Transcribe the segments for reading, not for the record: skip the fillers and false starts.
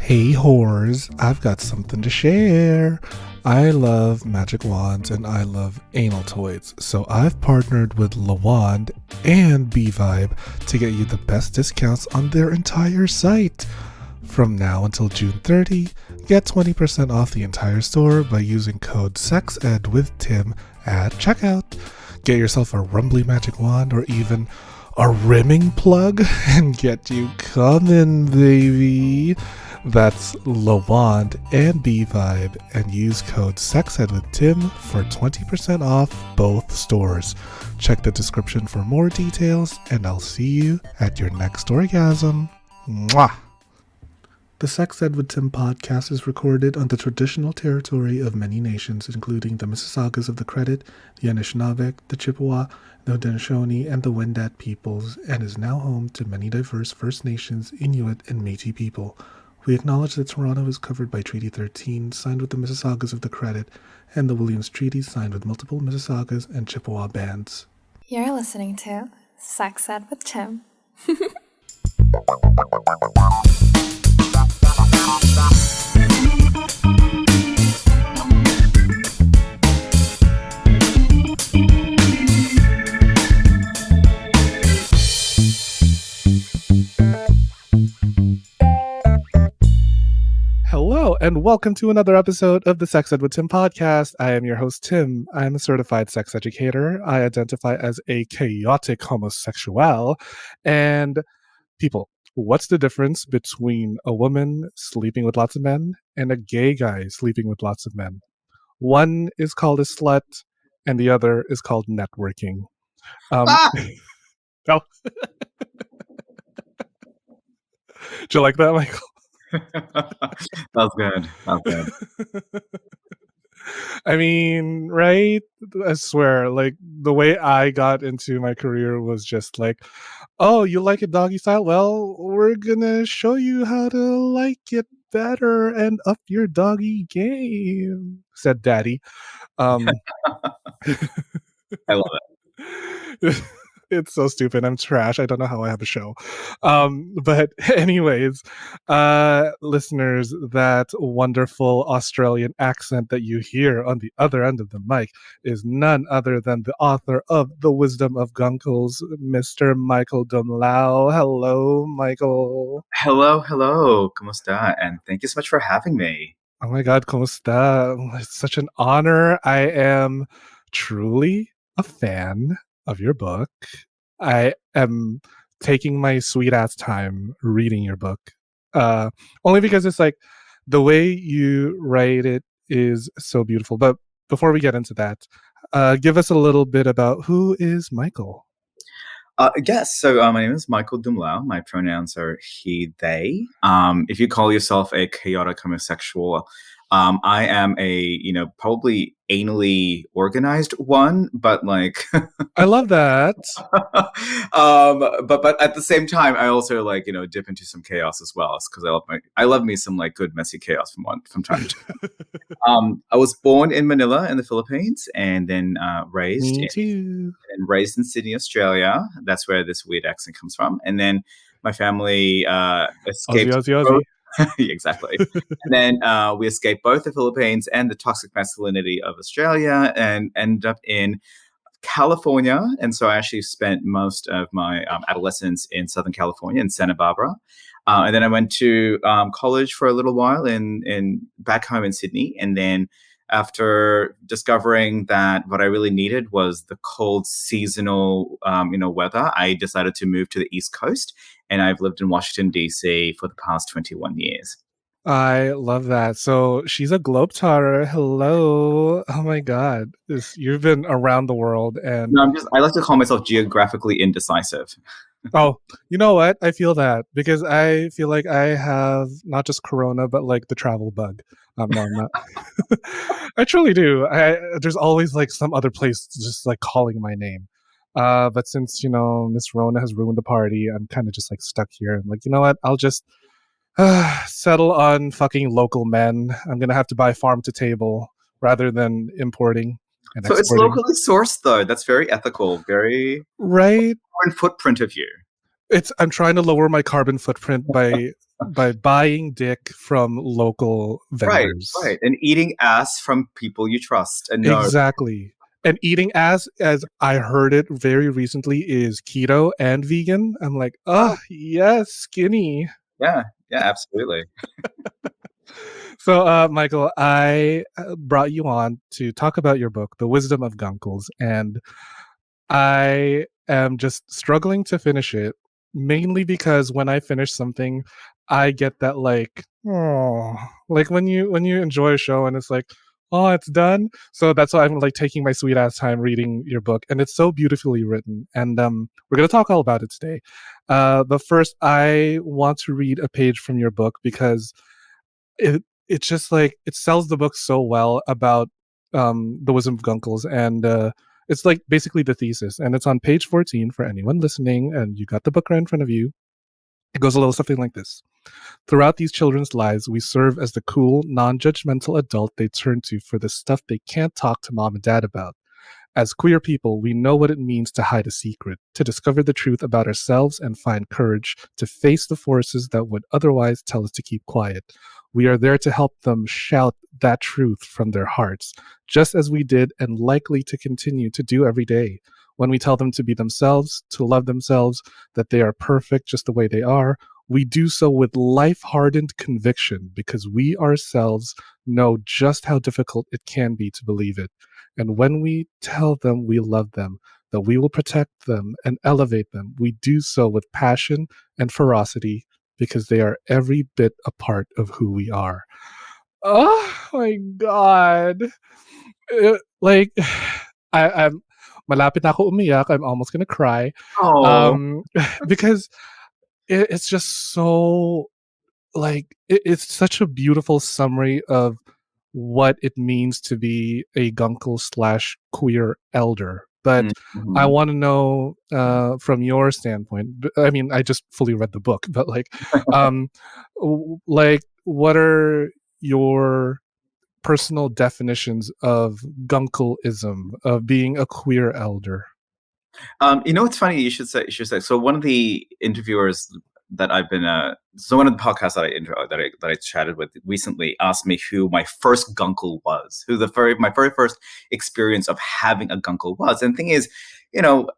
Hey whores, I've got something to share. I love magic wands and I love anal toys, so I've partnered with LaWand and B-Vibe to get you the best discounts on their entire site. From now until June 30, get 20% off the entire store by using code SEXEDWITHTIM at checkout. Get yourself a rumbly magic wand or even a rimming plug and get you coming, baby. That's LaWand and B-Vibe and use code SEXEDWITHTIM for 20% off both stores. Check the description for more details and I'll see you at your next orgasm. Mwah! The Sex Ed with Tim podcast is recorded on the traditional territory of many nations, including the Mississaugas of the Credit, the Anishinaabe, the Chippewa, the Haudenosaunee, and the Wendat peoples, and is now home to many diverse First Nations, Inuit, and Métis people. We acknowledge that Toronto is covered by Treaty 13, signed with the Mississaugas of the Credit, and the Williams Treaty, signed with multiple Mississaugas and Chippewa bands. You're listening to Sex Ed with Tim. Hello, and welcome to another episode of the Sex Ed with Tim podcast. I am your host, Tim. I am a certified sex educator. I identify as a chaotic homosexual. And people, what's the difference between a woman sleeping with lots of men and a gay guy sleeping with lots of men? One is called a slut, and the other is called networking. Oh. Do you like that, Michael? That's good. I mean, right? I swear, like, the way I got into my career was just like, oh, you like it doggy style? Well, we're gonna show you how to like it better and up your doggy game, said Daddy. I love it. It's so stupid. I'm trash. I don't know how I have a show. But anyways, listeners, that wonderful Australian accent that you hear on the other end of the mic is none other than the author of The Wisdom of Guncles, Mr. Michael Dumlau. Hello, Michael. Hello. ¿Cómo está? And thank you so much for having me. Oh my God, ¿cómo está? It's such an honor. I am truly a fan of your book. I am taking my sweet ass time reading your book. Only because it's like the way you write it is so beautiful. But before we get into that, give us a little bit about who is Michael. Yes, so my name is Michael Dumlau. My pronouns are he, they. If you call yourself a chaotic homosexual, I am a, probably anally organized one, but like I love that. But at the same time, I also dip into some chaos as well, because I love me some like good messy chaos from time to time. I was born in Manila in the Philippines, and then raised in Sydney, Australia. That's where this weird accent comes from. And then my family escaped. Aussie. Exactly. And then we escaped both the Philippines and the toxic masculinity of Australia and ended up in California. And so I actually spent most of my adolescence in Southern California, in Santa Barbara. And then I went to college for a little while in back home in Sydney. And then after discovering that what I really needed was the cold seasonal, weather, I decided to move to the East Coast, and I've lived in Washington, D.C. for the past 21 years. I love that. So she's a globetrotter. Hello. Oh my God. You've been around the world. And no, I like to call myself geographically indecisive. Oh, you know what? I feel that because I feel like I have not just Corona, but like the travel bug. No, I'm not. I truly do. There's always like some other place just like calling my name. But since, Miss Rona has ruined the party, I'm kind of just like stuck here. I'm like, you know what? I'll just settle on fucking local men. I'm going to have to buy farm to table rather than importing. And so exporting. It's locally sourced, though. That's very ethical, very right footprint of you. I'm trying to lower my carbon footprint by by buying dick from local Right, vendors. right. And eating ass from people you trust and know. Exactly. And eating as I heard it very recently is keto and vegan. I'm like, Oh, yes, skinny. yeah, yeah, absolutely. So, Michael, I brought you on to talk about your book, The Wisdom of Guncles, and I am just struggling to finish it, mainly because when I finish something, I get that like, oh, like when you enjoy a show and it's like, oh, it's done. So that's why I'm like taking my sweet ass time reading your book, and it's so beautifully written. And we're gonna talk all about it today. But first, I want to read a page from your book because it's just like it sells the book so well about the wisdom of Guncles, and it's like basically the thesis, and it's on page 14 for anyone listening, and you got the book right in front of you. It goes a little something like this. Throughout these children's lives, we serve as the cool, non-judgmental adult they turn to for the stuff they can't talk to mom and dad about. As queer people, we know what it means to hide a secret, to discover the truth about ourselves and find courage to face the forces that would otherwise tell us to keep quiet. We are there to help them shout that truth from their hearts, just as we did and likely to continue to do every day. When we tell them to be themselves, to love themselves, that they are perfect just the way they are, we do so with life hardened conviction because we ourselves know just how difficult it can be to believe it. And when we tell them we love them, that we will protect them and elevate them, we do so with passion and ferocity because they are every bit a part of who we are. Oh my God. Like, I'm malapit na ako umiyak. I'm almost gonna cry. Oh, Um, because it's just so like it's such a beautiful summary of what it means to be a gunkle slash queer elder. But I mhm. want to know from your standpoint. I mean, I just fully read the book, but um, like, what are your personal definitions of gunkleism, of being a queer elder? It's funny you should say. You should say. So one of the interviewers that I've been, so one of the podcasts that I chatted with recently asked me who my first gunkle was, who the very my very first experience of having a gunkle was. And the thing is,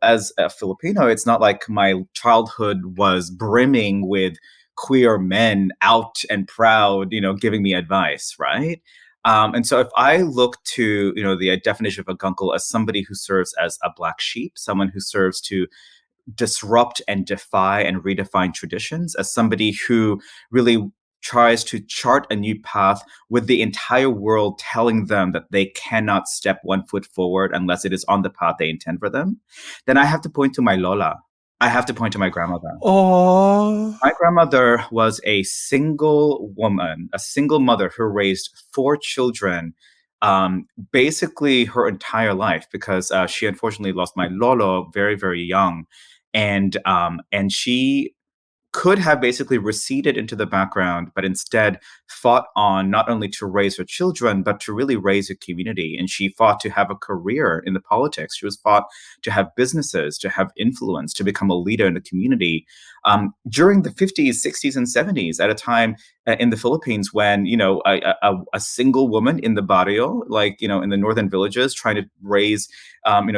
as a Filipino, it's not like my childhood was brimming with queer men out and proud, giving me advice, right? And so if I look to, the definition of a gunkle as somebody who serves as a black sheep, someone who serves to disrupt and defy and redefine traditions, as somebody who really tries to chart a new path with the entire world telling them that they cannot step one foot forward unless it is on the path they intend for them, then I have to point to my Lola. I have to point to my grandmother. Oh, My grandmother was a single woman, a single mother who raised four children, basically her entire life, because she unfortunately lost my lolo very, very young, and she could have basically receded into the background, but instead fought on not only to raise her children, but to really raise a community. And she fought to have a career in the politics. She was fought to have businesses, to have influence, to become a leader in the community. During the 50s, 60s, and 70s, at a time in the Philippines when, a single woman in the barrio, like, in the northern villages, trying to raise,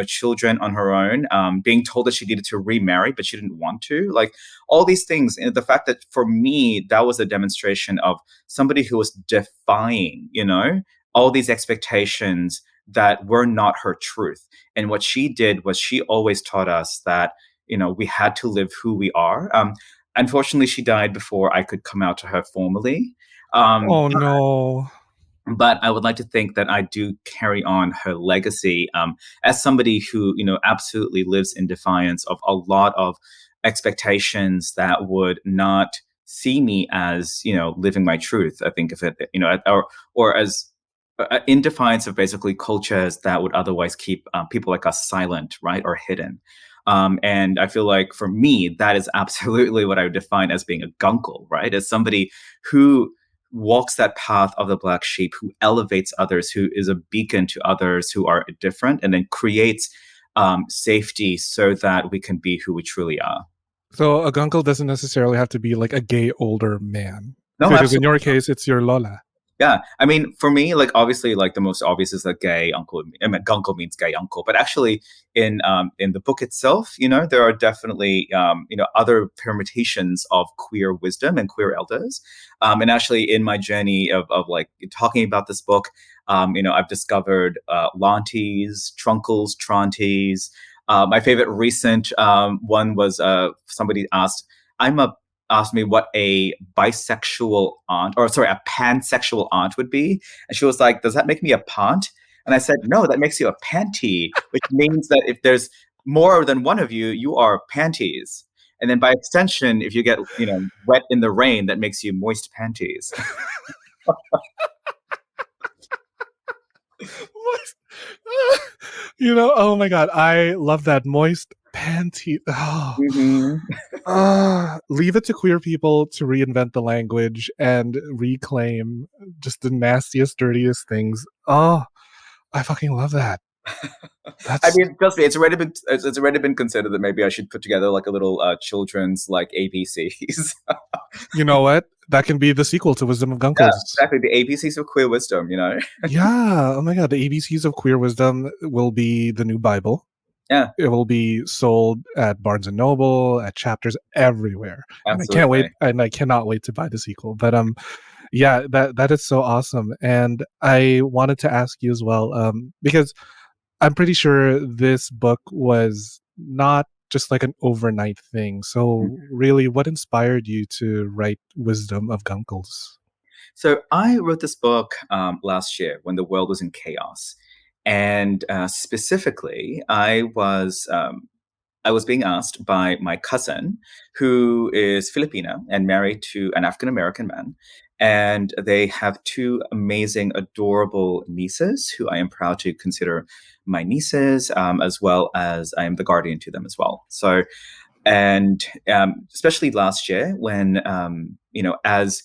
children on her own, being told that she needed to remarry, but she didn't want to. Like, all these things, and the fact that for me that was a demonstration of somebody who was defying all these expectations that were not her truth. And what she did was she always taught us that we had to live who we are. Unfortunately, she died before I could come out to her formally. um, oh no. but I would like to think that I do carry on her legacy, as somebody who, absolutely lives in defiance of a lot of expectations that would not see me as, living my truth. I think of it, or as in defiance of basically cultures that would otherwise keep people like us silent, right, or hidden. And I feel like for me, that is absolutely what I would define as being a guncle, right? As somebody who walks that path of the black sheep, who elevates others, who is a beacon to others who are different, and then creates safety so that we can be who we truly are. So a gunkle doesn't necessarily have to be like a gay older man, No, because in your absolutely. case, it's your lola. Yeah, I mean, for me, like obviously, like the most obvious is that gay uncle. I mean, gunkle means gay uncle, but actually, in the book itself, there are definitely other permutations of queer wisdom and queer elders. And actually, in my journey of like talking about this book, I've discovered lanties, trunkles, tranties. My favorite recent one was somebody I'm a asked me what a bisexual aunt, or sorry, a pansexual aunt would be. And she was like, "Does that make me a pant?" And I said, "No, that makes you a panty, which means that if there's more than one of you, you are panties. And then by extension, if you get, wet in the rain, that makes you moist panties." What? Oh my god, I love that moist panty. Oh. Hmm. Leave it to queer people to reinvent the language and reclaim just the nastiest, dirtiest things. Oh, I fucking love that. I That's, mean, trust me, it's already been considered that maybe I should put together like a little children's like ABCs. you know what? That can be the sequel to Wisdom of Yeah, Gunkles. exactly. The ABCs of queer wisdom. Yeah. Oh my god, the ABCs of queer wisdom will be the new Bible. Yeah, It will be sold at Barnes and Noble, at Chapters, everywhere. And I can't wait, absolutely. and I cannot wait to buy the sequel. But yeah, that is so awesome. And I wanted to ask you as well, because I'm pretty sure this book was not just like an overnight thing. So really, what inspired you to write Wisdom of Gunkles? So I wrote this book last year when the world was in chaos, and specifically, I was being asked by my cousin, who is Filipino and married to an African American man. And they have two amazing, adorable nieces who I am proud to consider my nieces, as well as I am the guardian to them as well. So, and especially last year when, as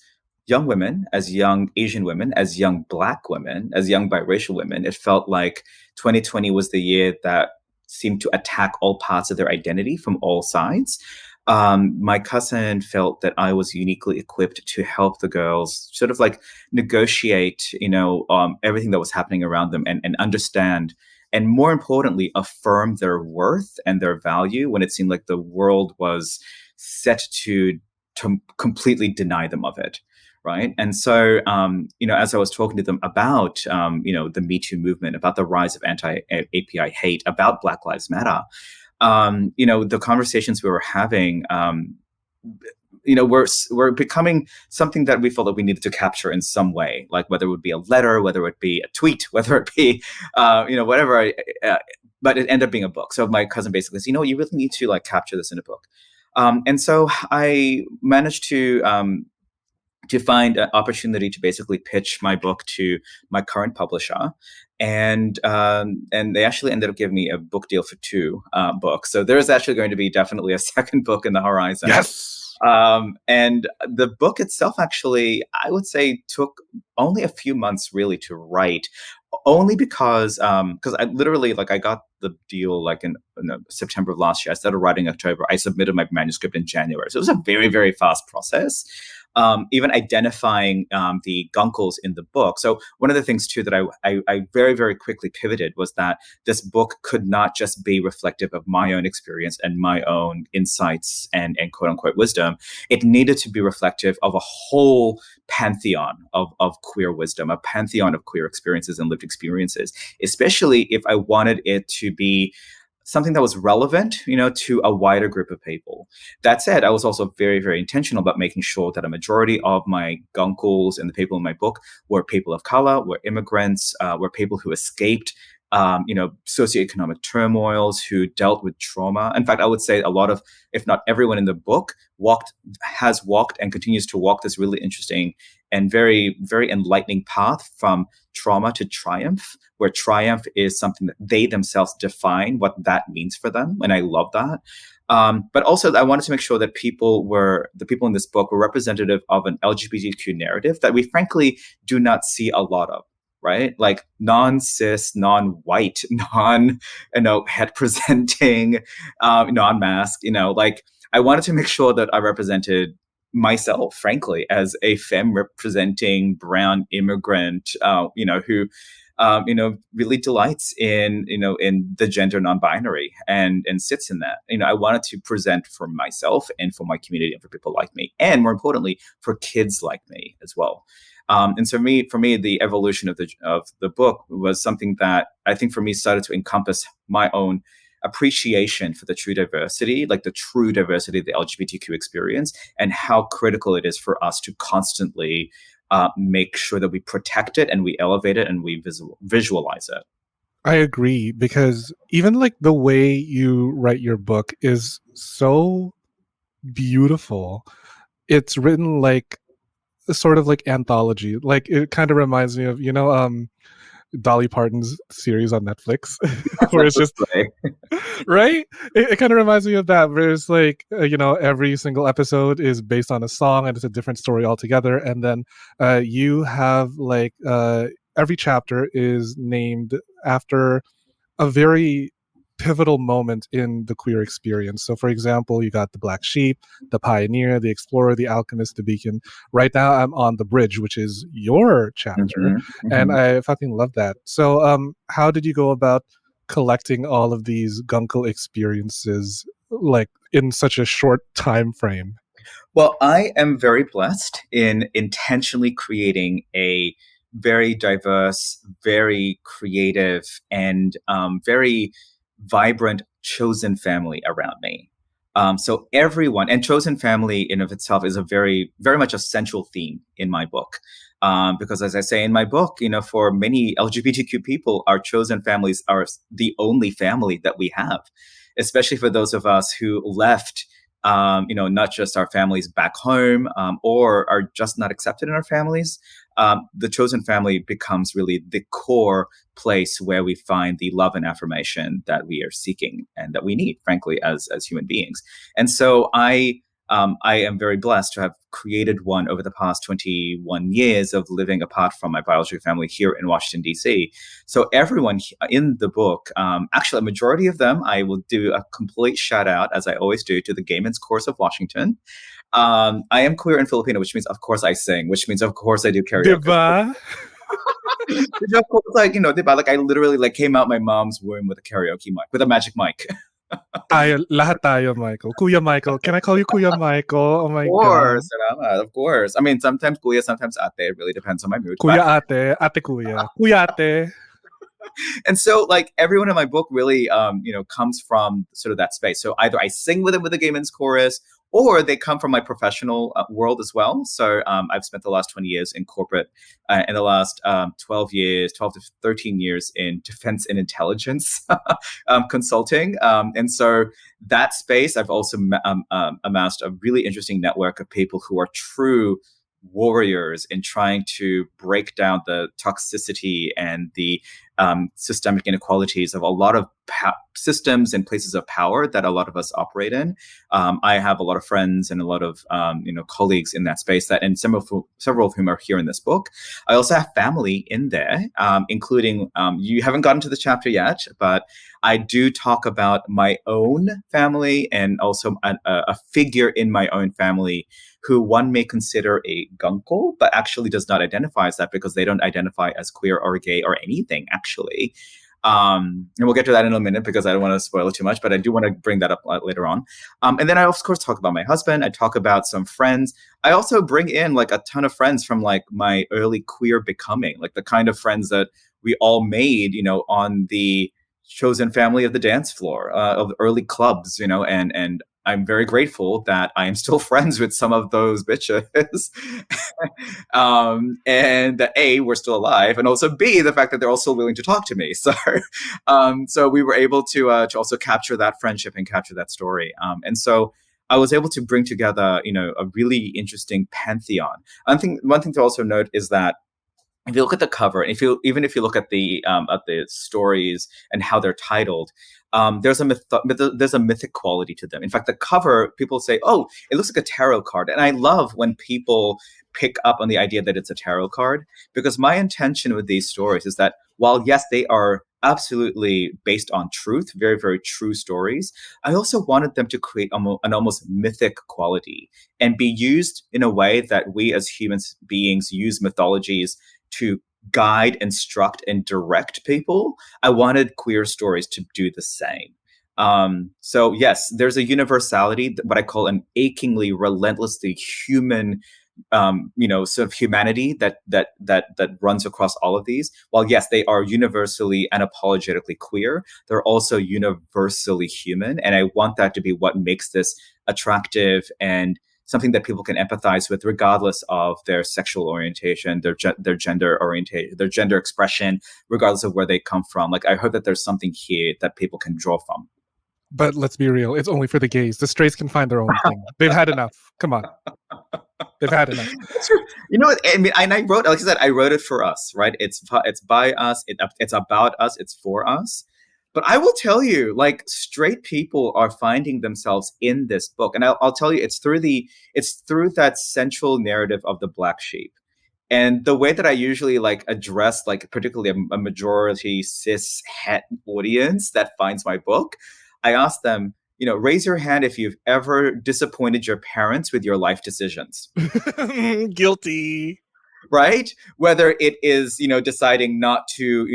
young women, as young Asian women, as young Black women, as young biracial women, it felt like 2020 was the year that seemed to attack all parts of their identity from all sides. My cousin felt that I was uniquely equipped to help the girls sort of like negotiate, everything that was happening around them, and understand, and more importantly, affirm their worth and their value when it seemed like the world was set to completely deny them of it. Right. And so, as I was talking to them about, the Me Too movement, about the rise of anti API hate, about Black Lives Matter, the conversations we were having, we're becoming something that we felt that we needed to capture in some way, like whether it would be a letter, whether it be a tweet, whether it be, whatever. But it ended up being a book. So my cousin basically said, you really need to like capture this in a book. And so I managed to find an opportunity to basically pitch my book to my current publisher, and they actually ended up giving me a book deal for two books. So there's actually going to be definitely a second book in the horizon. Yes. And the book itself, actually, I would say took only a few months really to write, only because I literally like I got the deal like in September of last year. I started writing in October. I submitted my manuscript in January, so it was a very very fast process. Even identifying the gunkles in the book. So one of the things too that I very very quickly pivoted was that this book could not just be reflective of my own experience and my own insights and quote unquote wisdom. It needed to be reflective of a whole pantheon of queer wisdom, a pantheon of queer experiences and lived experiences, especially if I wanted it to be something that was relevant, to a wider group of people. That said, I was also very, very intentional about making sure that a majority of my guncles and the people in my book were people of color, were immigrants, were people who escaped, socioeconomic turmoils, who dealt with trauma. In fact, I would say a lot of, if not everyone in the book, has walked and continues to walk this really interesting and very, very enlightening path from trauma to triumph, where triumph is something that they themselves define what that means for them. And I love that. But also, I wanted to make sure that the people in this book were representative of an LGBTQ narrative that we frankly do not see a lot of, right? Like non-cis, non-white, het presenting, non-masked, like I wanted to make sure that I represented myself, frankly, as a femme representing brown immigrant, who really delights in the gender non-binary and sits in that. I wanted to present for myself and for my community and for people like me, and more importantly, for kids like me as well. And so for me, the evolution of the book was something that I think for me started to encompass my own appreciation for the true diversity, like the true diversity of the LGBTQ experience, and how critical it is for us to constantly make sure that we protect it and we elevate it and we visualize it. I agree, because even like the way you write your book is so beautiful. It's written like sort of like anthology. Like it kind of reminds me of, Dolly Parton's series on Netflix, That's where what it's I just say. right. It kind of reminds me of that, where it's like every single episode is based on a song and it's a different story altogether, and then you have like every chapter is named after a very pivotal moment in the queer experience. So, for example, you got the Black Sheep, the Pioneer, the Explorer, the Alchemist, the Beacon. Right now, I'm on the Bridge, which is your chapter, and I fucking love that. So, how did you go about collecting all of these Guncle experiences, like in such a short time frame? Well, I am very blessed in intentionally creating a very diverse, very creative, and very vibrant chosen family around me. So everyone, and chosen family in of itself is a very, very much a central theme in my book. Because as I say in my book, for many LGBTQ people, our chosen families are the only family that we have, especially for those of us who left not just our families back home, or are just not accepted in our families. The chosen family becomes really the core place where we find the love and affirmation that we are seeking and that we need, frankly, as human beings. And so I am very blessed to have created one over the past 21 years of living apart from my biological family here in Washington, D.C. So everyone in the book, actually a majority of them, I will do a complete shout out, as I always do, to the Gay Men's Chorus of Washington. I am queer and Filipino, which means, of course, I sing, which means, of course, I do karaoke. Diba? Which, of course, diba, like I literally came out my mom's womb with a karaoke mic, with a magic mic. Lahat tayo, Michael. Kuya Michael. Can I call you Kuya Michael? Oh my Of God. course, of course. I mean, sometimes kuya, sometimes ate. It really depends on my mood. Kuya ate, ate kuya. Kuya ate. And so, like, everyone in my book really, comes from sort of that space. So either I sing with them with the Gay Men's Chorus, or they come from my professional world as well. So I've spent the last 20 years in corporate, and the last 12 to 13 years in defense and intelligence consulting. And so that space, I've also amassed a really interesting network of people who are true warriors in trying to break down the toxicity and the systemic inequalities of a lot of systems and places of power that a lot of us operate in. I have a lot of friends and a lot of colleagues in that space, and several of whom are here in this book. I also have family in there, including you haven't gotten to the chapter yet, but I do talk about my own family and also a figure in my own family who one may consider a guncle, but actually does not identify as that because they don't identify as queer or gay or anything, actually. And we'll get to that in a minute because I don't want to spoil it too much, but I do want to bring that up later on. And then I, of course, talk about my husband. I talk about some friends. I also bring in like a ton of friends from like my early queer becoming, like the kind of friends that we all made, on the chosen family of the dance floor, of early clubs, and I'm very grateful that I am still friends with some of those bitches. And that A, we're still alive, and also B, the fact that they're also willing to talk to me. So, so we were able to also capture that friendship and capture that story. And so I was able to bring together, a really interesting pantheon. I think one thing to also note is that if you look at the cover, and if you look at the stories and how they're titled, there's a mythic quality to them. In fact, the cover, people say, "Oh, it looks like a tarot card," and I love when people pick up on the idea that it's a tarot card, because my intention with these stories is that while yes, they are absolutely based on truth, very, very true stories. I also wanted them to create an almost mythic quality and be used in a way that we as human beings use mythologies to guide, instruct, and direct people. I wanted queer stories to do the same. So yes, there's a universality, what I call an achingly, relentlessly human sort of humanity that runs across all of these. While yes, they are universally and apologetically queer, they're also universally human, and I want that to be what makes this attractive and something that people can empathize with, regardless of their sexual orientation, their gender orientation, their gender expression, regardless of where they come from. Like I hope that there's something here that people can draw from. But let's be real, it's only for the gays. The straights can find their own thing. They've had enough. Come on. They've had enough. You know what? I mean, I wrote, like I said, I wrote it for us, right? It's by us. It's about us. It's for us. But I will tell you, like straight people are finding themselves in this book, and I'll tell you, it's through that central narrative of the black sheep. And the way that I usually like address, like particularly a majority cis het audience that finds my book, I ask them, raise your hand if you've ever disappointed your parents with your life decisions. Guilty. Right? Whether it is, deciding not to,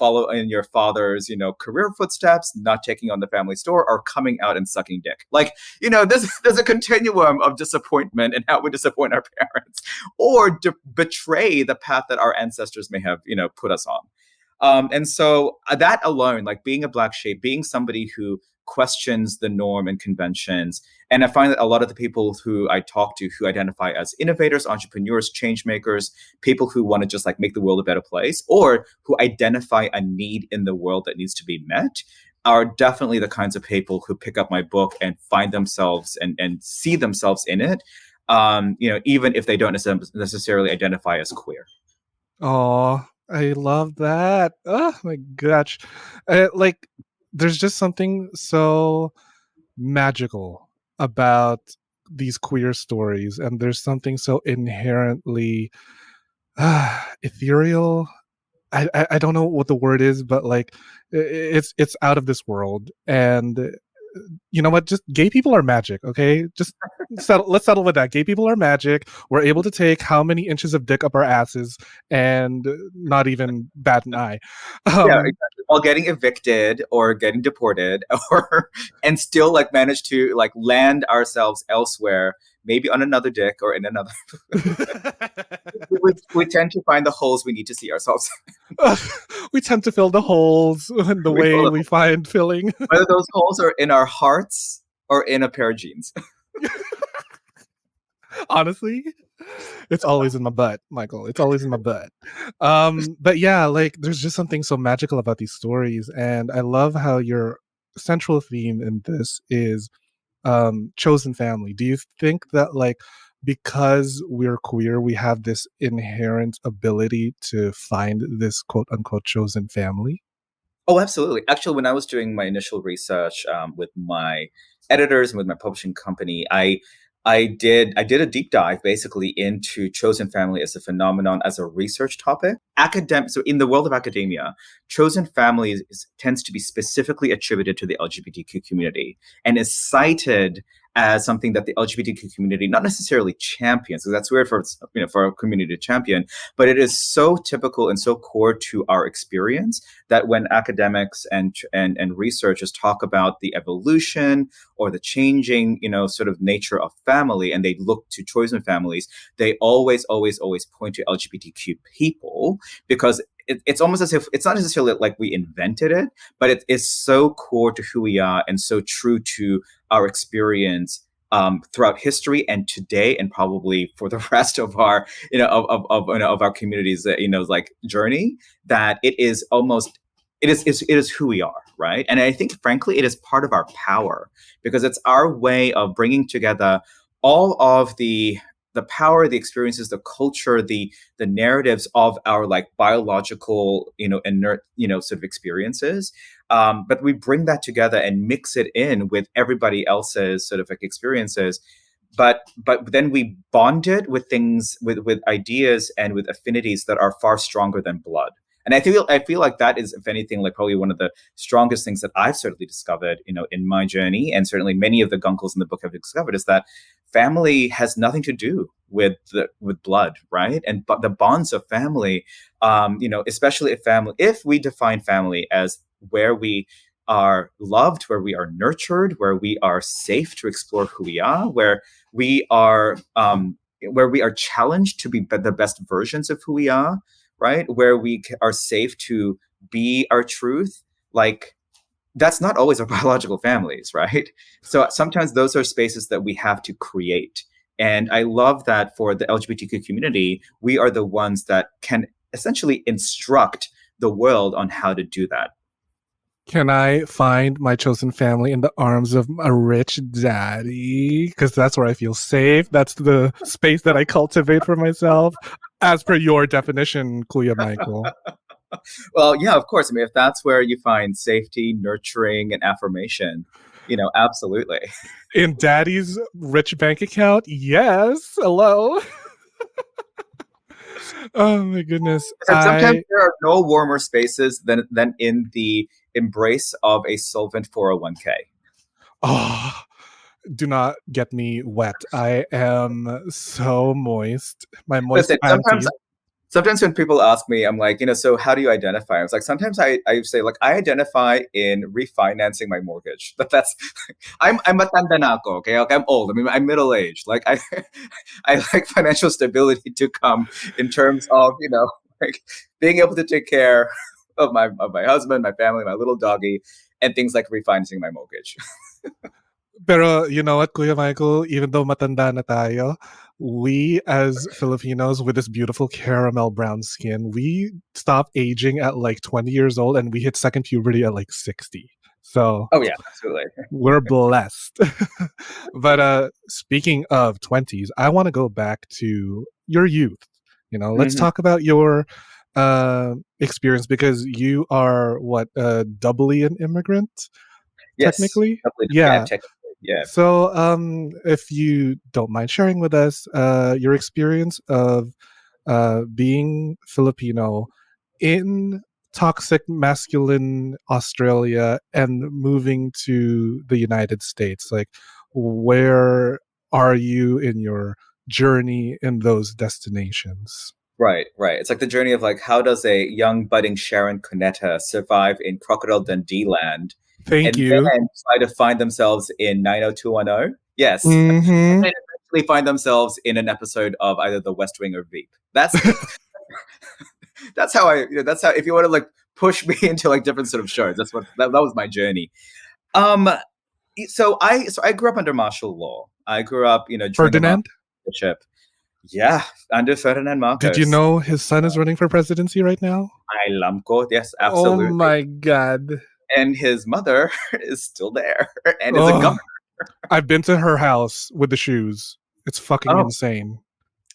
follow in your father's, career footsteps, not taking on the family store, or coming out and sucking dick. Like, there's a continuum of disappointment and how we disappoint our parents, or betray the path that our ancestors may have, put us on. And so that alone, like being a black sheep, being somebody who questions the norm and conventions. And I find that a lot of the people who I talk to who identify as innovators, entrepreneurs, change makers, people who want to just like make the world a better place, or who identify a need in the world that needs to be met, are definitely the kinds of people who pick up my book and find themselves and see themselves in it, even if they don't necessarily identify as queer. Oh, I love that. Oh my gosh. Like, there's just something so magical about these queer stories, and there's something so inherently ethereal. I don't know what the word is, but like it's out of this world. And you know what? Just gay people are magic, okay? Just let's settle with that. Gay people are magic. We're able to take how many inches of dick up our asses and not even bat an eye. Yeah, exactly. While getting evicted or getting deported, or and still like manage to like land ourselves elsewhere, maybe on another dick or in another. we tend to find the holes we need to see ourselves. We tend to fill the holes in the way we find filling. Whether those holes are in our hearts or in a pair of jeans. Honestly, it's always in my butt, Michael. It's always in my butt. But yeah, like there's just something so magical about these stories, and I love how your central theme in this is chosen family. Do you think that like because we're queer, we have this inherent ability to find this quote unquote chosen family? Oh, absolutely. Actually, when I was doing my initial research with my editors and with my publishing company, I did a deep dive basically into chosen family as a phenomenon, as a research topic. So in the world of academia, chosen family tends to be specifically attributed to the LGBTQ community and is cited as something that the LGBTQ community not necessarily champions. So that's weird for a community to champion, but it is so typical and so core to our experience that when academics and researchers talk about the evolution or the changing, sort of nature of family, and they look to chosen families, they always point to LGBTQ people, because it's almost as if it's not necessarily like we invented it, but it is so core to who we are and so true to our experience throughout history and today, and probably for the rest of our, of our communities, like journey, that it is who we are, right? And I think, frankly, it is part of our power, because it's our way of bringing together all of the power, the experiences, the culture, the narratives of our like biological, inert, sort of experiences. But we bring that together and mix it in with everybody else's sort of like experiences. But then we bond it with things, with ideas and with affinities that are far stronger than blood. And I feel like that is, if anything, like probably one of the strongest things that I've certainly discovered, in my journey, and certainly many of the Guncles in the book have discovered, is that family has nothing to do with blood, right? And but the bonds of family, especially if we define family as where we are loved, where we are nurtured, where we are safe to explore who we are, we are where we are challenged to be the best versions of who we are, right? Where we are safe to be our truth. Like, that's not always our biological families, right? So sometimes those are spaces that we have to create. And I love that for the LGBTQ community, we are the ones that can essentially instruct the world on how to do that. Can I find my chosen family in the arms of a rich daddy? Because that's where I feel safe. That's the space that I cultivate for myself, as per your definition, Kuya Michael. Well, yeah, of course. I mean, if that's where you find safety, nurturing, and affirmation, absolutely. In daddy's rich bank account? Yes. Hello. Oh my goodness. Sometimes there are no warmer spaces than in the embrace of a solvent 401k. Oh, do not get me wet. I am so moist. My moist Listen, sometimes panties. sometimes when people ask me, I'm like, so how do you identify? I was like, sometimes I say, like, I identify in refinancing my mortgage. But that's I'm matanda na ako, okay? Like, I'm old. I mean, I'm middle aged. Like, I I like financial stability to come in terms of, like being able to take care of my husband, my family, my little doggy, and things like refinancing my mortgage. Pero you know what, Kuya Michael, even though matanda na tayo, we as Filipinos with this beautiful caramel brown skin, we stop aging at like 20 years old and we hit second puberty at like 60. So Oh yeah, absolutely. we're blessed. But speaking of 20s, I want to go back to your youth. Let's Hmm. talk about your experience because you are what doubly an immigrant Yes, technically. definitely. Yeah, Yeah. technically, yeah. So, if you don't mind sharing with us your experience of being Filipino in toxic masculine Australia and moving to the United States, like where are you in your journey in those destinations? Right, right. It's like the journey of, like, how does a young budding Sharon Cuneta survive in Crocodile Dundee land Thank and you. then try to find themselves in 90210? Yes. Mm-hmm. And eventually find themselves in an episode of either The West Wing or Veep. That's how that's how, if you want to like push me into like different sort of shows, that was my journey. Um so I grew up under martial law. I grew up, during the Marcos Ferdinand, dictatorship. Yeah, under Ferdinand did you Marcos. know his son is running for presidency right now? Lamco, yes, Oh absolutely. my god. And his mother is still there and is a Oh, governor. I've been to her house with the shoes. It's fucking Oh, insane.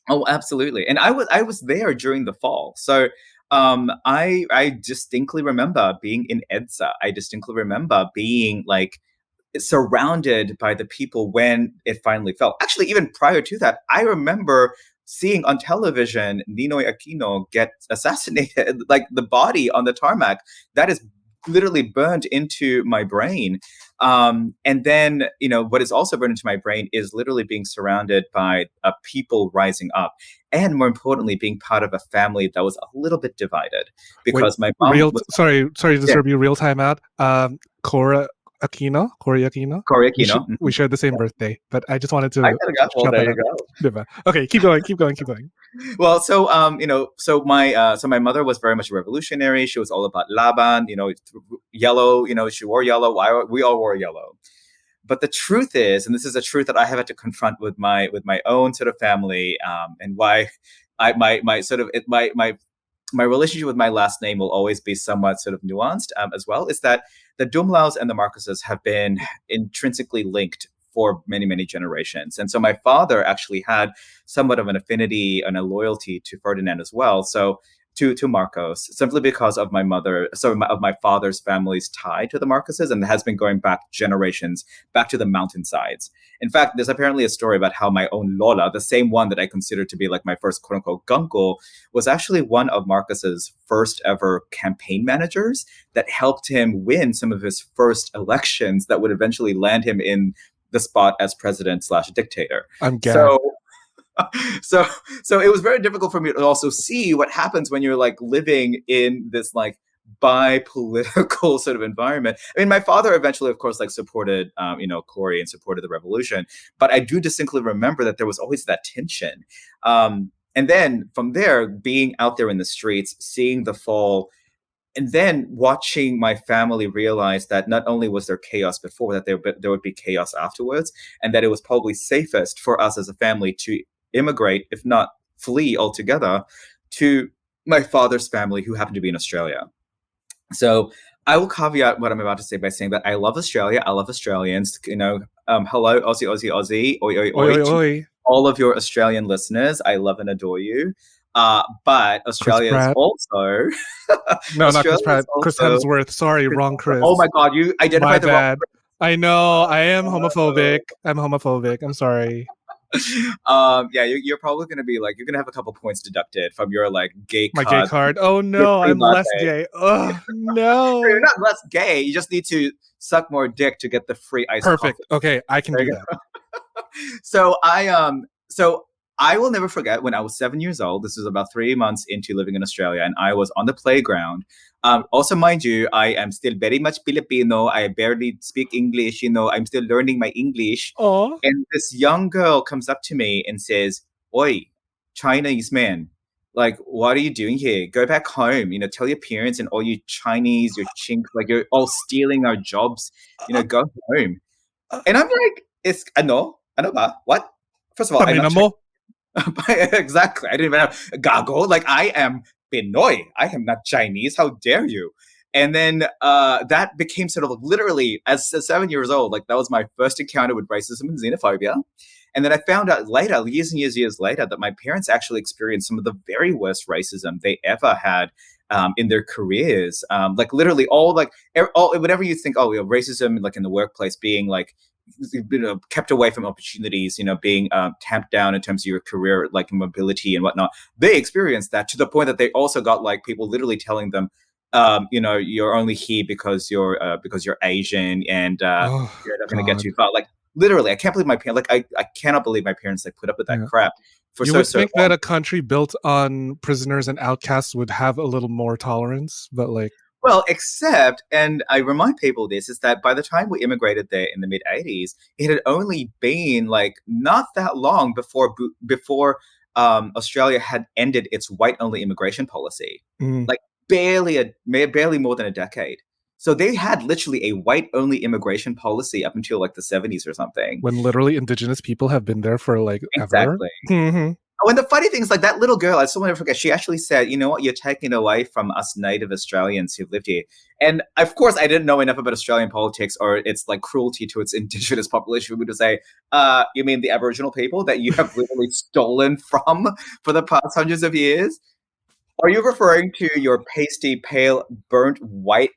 oh, absolutely. And I was there during the fall. So I distinctly remember being in EDSA. I distinctly remember being like surrounded by the people when it finally fell. Actually, even prior to that, I remember seeing on television Ninoy Aquino get assassinated, like the body on the tarmac. That is literally burned into my brain. And then, what is also burned into my brain is literally being surrounded by people rising up. And more importantly, being part of a family that was a little bit divided Wait, because my mom was, sorry to yeah, disturb you. Real time out. Corey Aquino. Corey We Aquino. we Mhm. shared the same birthday, but I just wanted I to gotta go. Well, shout there that you out. go. Diba? Okay, keep going, keep going, keep going. Well, so my mother was very much a revolutionary. She was all about Laban, yellow. She wore yellow. We all wore yellow. But the truth is, and this is a truth that I have had to confront with my own sort of family, and why I my sort of my relationship with my last name will always be somewhat sort of nuanced, as well, is that the Dumlaus and the Marcoses have been intrinsically linked for many, many generations. And so my father actually had somewhat of an affinity and a loyalty to Ferdinand as well. So to Marcos simply because of of my father's family's tie to the Marcoses, and it has been going back generations, back to the mountainsides. In fact, there's apparently a story about how my own Lola, the same one that I consider to be like my first quote unquote Guncle, was actually one of Marcos's first ever campaign managers that helped him win some of his first elections that would eventually land him in the spot as president slash dictator. I'm gagged. So so so it was very difficult for me to also see what happens when you're like living in this like bi-political sort of environment. I mean, my father eventually, of course, like supported, Corey and supported the revolution, but I do distinctly remember that there was always that tension. And then from there, being out there in the streets, seeing the fall, and then watching my family realize that not only was there chaos before, that there would be chaos afterwards, and that it was probably safest for us as a family to immigrate, if not flee altogether, to my father's family, who happened to be in Australia. So I will caveat what I'm about to say by saying that I love Australia. I love Australians. Hello, Aussie, Aussie, Aussie. Oi, oi, Oi, oi. oi, To oi. all of your Australian listeners, I love and adore you. But Chris Australia is Pratt. also No, not Chris Australia is Pratt. Chris also Hemsworth. Sorry, wrong oh Chris. my god, you My identified the wrong bad. I know. I am person. homophobic. I'm homophobic. I'm sorry. Yeah, you're probably gonna be like, you're gonna have a couple points deducted from your like gay My gay card, card. Oh your no, free I'm less latte. gay. Oh You're no. not less gay, you just need to suck more dick to get the free iced coffee. Perfect. Okay, I can There do you that. go. So I will never forget when I was 7 years old. This was about 3 months into living in Australia, and I was on the playground. Also, mind you, I am still very much Filipino. I barely speak English. I'm still learning my English. Oh, And this young girl comes up to me and says, "Oi, Chinese man, like, what are you doing here? Go back home. Tell your parents and all you Chinese, your chinks, like you're all stealing our jobs. Go home." uh, And I'm like, I know, ba? What? First of all, I'm not Tangina Chinese. mo. Exactly. I didn't even have a goggle. Like, I am Pinoy. I am not Chinese. How dare you? And then that became sort of literally, as 7 years old, like that was my first encounter with racism and xenophobia. And then I found out later, years and years later, that my parents actually experienced some of the very worst racism they ever had in their careers. Like literally all whatever you think, racism like in the workplace being like kept away from opportunities, being tamped down in terms of your career, like mobility and whatnot. They experienced that to the point that they also got like people literally telling them, you're only here because you're Asian, and Oh you're not going to get God. too far. Like literally, I can't believe my parents. Like I cannot believe my parents like put up with that Yeah. crap for You so would so think long. that a country built on prisoners and outcasts would have a little more tolerance, but like, Well, except, and I remind people this, is that by the time we immigrated there in the mid 80s, it had only been like not that long before Australia had ended its white only immigration policy. mm, Like barely more than a decade. So they had literally a white only immigration policy up until like the 70s or something. when literally indigenous people have been there for like ever. Exactly. Hmm. Oh, and the funny thing is, like that little girl, I still never forget. She actually said, "You know what? You're taking away from us native Australians who've lived here." And of course, I didn't know enough about Australian politics or its like cruelty to its indigenous population for me to say, "You mean the Aboriginal people that you have literally stolen from for the past hundreds of years? Are you referring to your pasty, pale, burnt white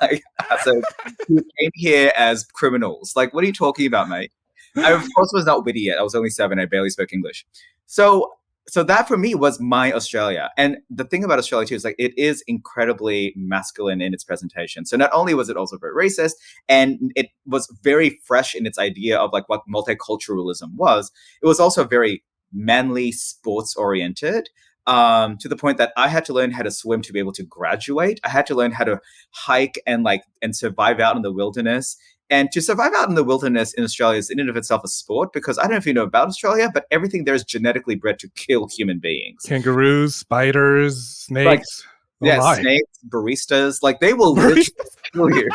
like assets who came here as criminals? Like, what are you talking about, mate?" I of course was not witty yet. I was only 7. I barely spoke English. So so that for me was my Australia. And the thing about Australia too is like it is incredibly masculine in its presentation. So not only was it also very racist, and it was very fresh in its idea of like what multiculturalism was, it was also very manly, sports oriented. To the point that I had to learn how to swim to be able to graduate. I had to learn how to hike and survive out in the wilderness. And to survive out in the wilderness in Australia is in and of itself a sport, because I don't know if you know about Australia, but everything there is genetically bred to kill human beings. Kangaroos, spiders, Like, snakes. Oh yeah, my. snakes, baristas, like they will literally Baristas. kill you.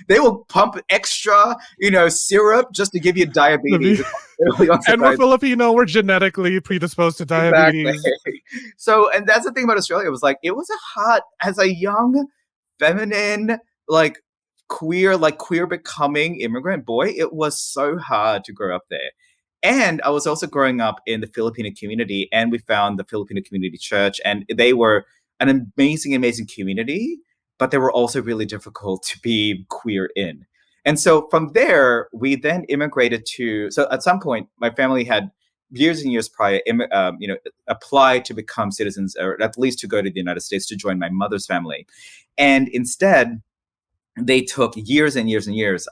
They will pump extra, syrup just to give you diabetes. And we're Filipino, we're genetically predisposed to Exactly. diabetes. So, and that's the thing about Australia. It was like, it was a hot, as a young, feminine, like queer becoming immigrant boy, it was so hard to grow up there. And I was also growing up in the Filipino community, and we found the Filipino community church, and they were an amazing, amazing community, but they were also really difficult to be queer in. And so from there, we then immigrated to. So at some point, my family had years and years prior, applied to become citizens, or at least to go to the United States to join my mother's family, and instead they took years and years and years,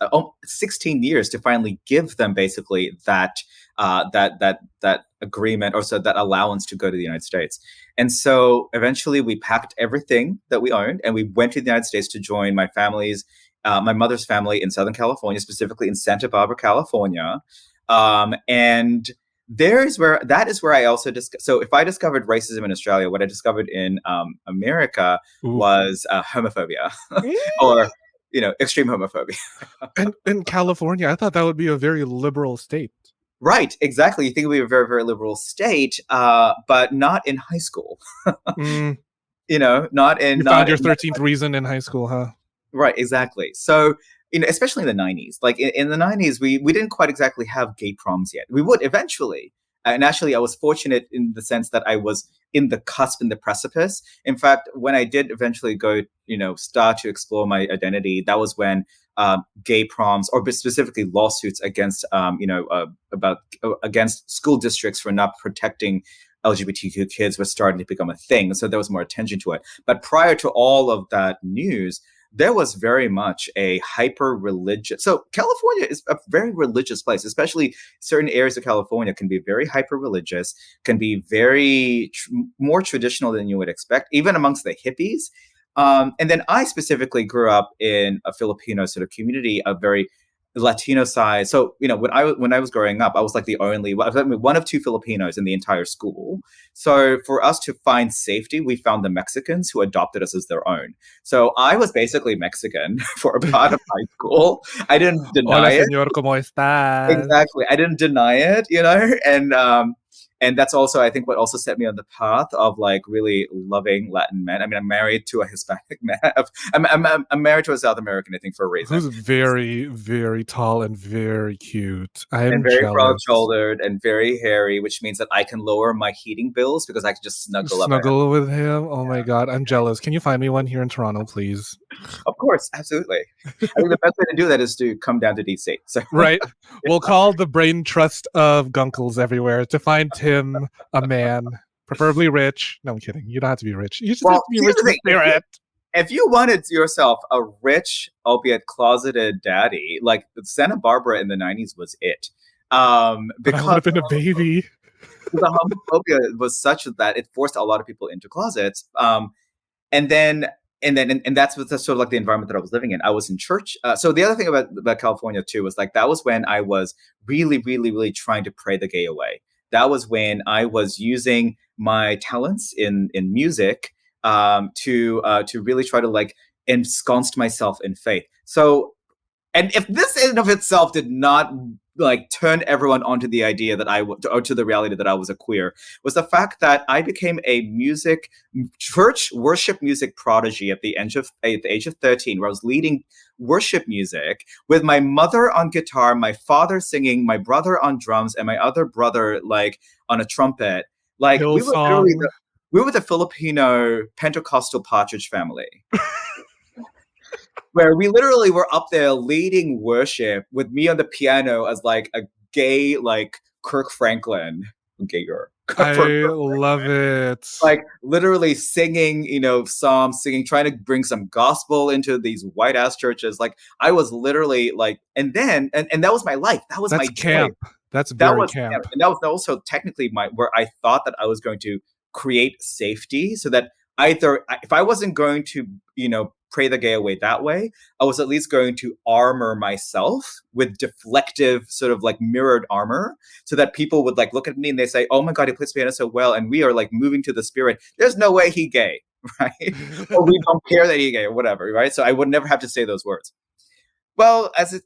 16 years to finally give them basically that agreement, or so that allowance to go to the United States. And so eventually we packed everything that we owned and we went to the United States to join my mother's family in Southern California, specifically in Santa Barbara, California. And that is where I also so if I discovered racism in Australia, what I discovered in America Ooh. was homophobia, or extreme homophobia. And in California, I thought that would be a very liberal state. Right, exactly. You think we were a very, very liberal state, but not in high school. Mm, Not in you found not your in 13th reason in high school, huh? Right, exactly. So, especially in the 90s, like in the 90s, we didn't quite exactly have gay proms yet. We would eventually. And actually, I was fortunate in the sense that I was in the cusp, in the precipice. In fact, when I did eventually go, start to explore my identity, that was when gay proms, or specifically lawsuits against, against school districts for not protecting LGBTQ kids, was starting to become a thing. So there was more attention to it. But prior to all of that news, there was very much a hyper religious. So California is a very religious place, especially certain areas of California can be very hyper religious, can be very more traditional than you would expect, even amongst the hippies. And then I specifically grew up in a Filipino sort of community, a very Latino side. So, when I was growing up, I was like the only one of two Filipinos in the entire school. So for us to find safety, we found the Mexicans who adopted us as their own. So I was basically Mexican for a part of high school. I didn't Hola, deny it. señor, ¿cómo estás? Exactly. I didn't deny it, and that's also, I think, what also set me on the path of like really loving Latin men. I mean, I'm married to a Hispanic man. I'm married to a South American, I think, for a reason. Who's very, very tall and very cute. And I'm very jealous. broad-shouldered and very hairy, which means that I can lower my heating bills because I can just snuggle up. Snuggle with him? Oh my god, I'm jealous. Can you find me one here in Toronto, please? Of course, absolutely. I think the best way to do that is to come down to DC. So Right. We'll call the brain trust of Guncles everywhere to find Tim a man, preferably rich. No, I'm kidding. You don't have to be rich. You just have to be here's rich the in thing. spirit. If you wanted yourself a rich, albeit closeted daddy, like Santa Barbara in the 90s was it. But I Because would have been a baby. the homophobia was such that it forced a lot of people into closets. And then that's what sort of like the environment that I was living in. I was in church. So the other thing about California too was like that was when I was really, really, really trying to pray the gay away. That was when I was using my talents in music to really try to like ensconce myself in faith. So, and if this in and of itself did not like turn everyone onto the idea that or to the reality that I was a queer, was the fact that I became a church worship music prodigy at the age of 13, where I was leading worship music with my mother on guitar, my father singing, my brother on drums, and my other brother like on a trumpet. Like we were literally we were the Filipino Pentecostal Partridge Family. Where we literally were up there leading worship with me on the piano as like a gay, like Kirk Franklin, gayer. I love it. Like literally singing, psalms, trying to bring some gospel into these white ass churches. Like I was literally like, and that was my life. That was my camp. joy. That's very camp. And that was also technically where I thought that I was going to create safety, so that either if I wasn't going to, pray the gay away that way, I was at least going to armor myself with deflective sort of like mirrored armor, so that people would like look at me and they say, oh my God, he plays piano so well. And we are like moving to the spirit. There's no way he gay, right? Or we don't care that he gay or whatever, right? So I would never have to say those words. Well, as it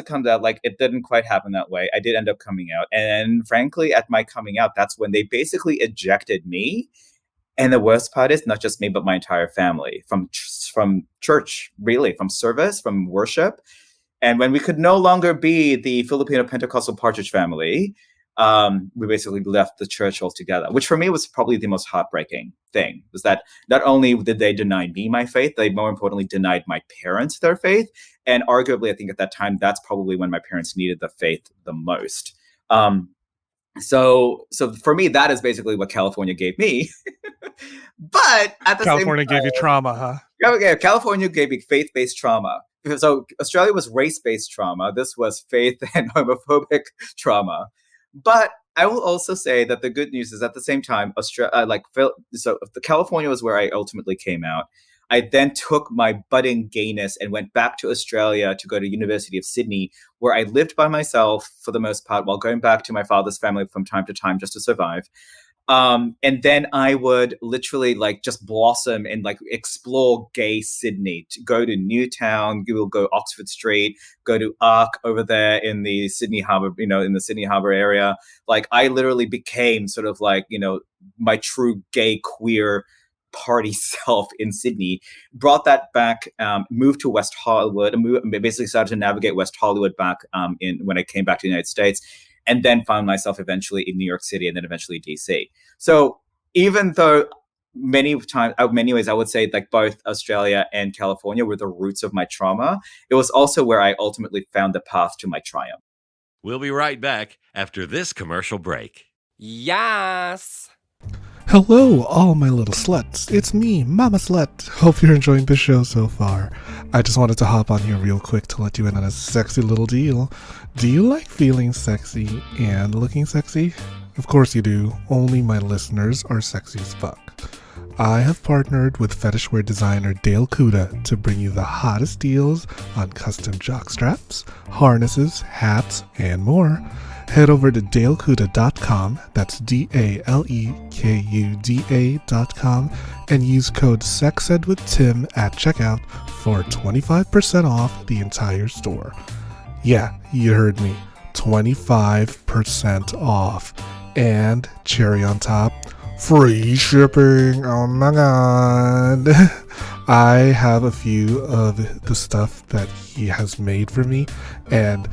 comes out, like it didn't quite happen that way. I did end up coming out. And frankly, at my coming out, that's when they basically ejected me. And the worst part is not just me, but my entire family from church, really, from service, from worship. And when we could no longer be the Filipino Pentecostal Partridge Family, we basically left the church altogether, which for me was probably the most heartbreaking thing. Was that not only did they deny me my faith, they more importantly denied my parents their faith. And arguably, I think at that time, that's probably when my parents needed the faith the most. So for me, that is basically what California gave me. But at the same California time, gave you trauma, huh? yeah, California gave me faith-based trauma. So Australia was race-based trauma. This was faith and homophobic trauma. But I will also say that the good news is at the same time, so the California was where I ultimately came out. I then took my budding gayness and went back to Australia to go to University of Sydney, where I lived by myself for the most part, while going back to my father's family from time to time just to survive. And then I would literally like just blossom and like explore gay Sydney, to go to Newtown, we'll go Oxford Street, go to Arc over there in the Sydney Harbour, in the Sydney Harbour area. Like I literally became sort of like, my true gay queer party self in Sydney, brought that back, moved to West Hollywood, and basically started to navigate West Hollywood back when I came back to the United States, and then found myself eventually in New York City and then eventually DC. So even though many ways I would say like both Australia and California were the roots of my trauma, it was also where I ultimately found the path to my triumph. We'll be right back after this commercial break. Yes! Hello, all my little sluts. It's me, Mama Slut. Hope you're enjoying the show so far. I just wanted to hop on here real quick to let you in on a sexy little deal. Do you like feeling sexy and looking sexy? Of course you do. Only my listeners are sexy as fuck. I have partnered with fetishwear designer Dale Kuda to bring you the hottest deals on custom jockstraps, harnesses, hats, and more. Head over to dalekuda.com, that's DALEKUDA.com, and use code SEXEDWITHTIM at checkout for 25% off the entire store. Yeah, you heard me, 25% off. And cherry on top, free shipping. Oh my god. I have a few of the stuff that he has made for me, and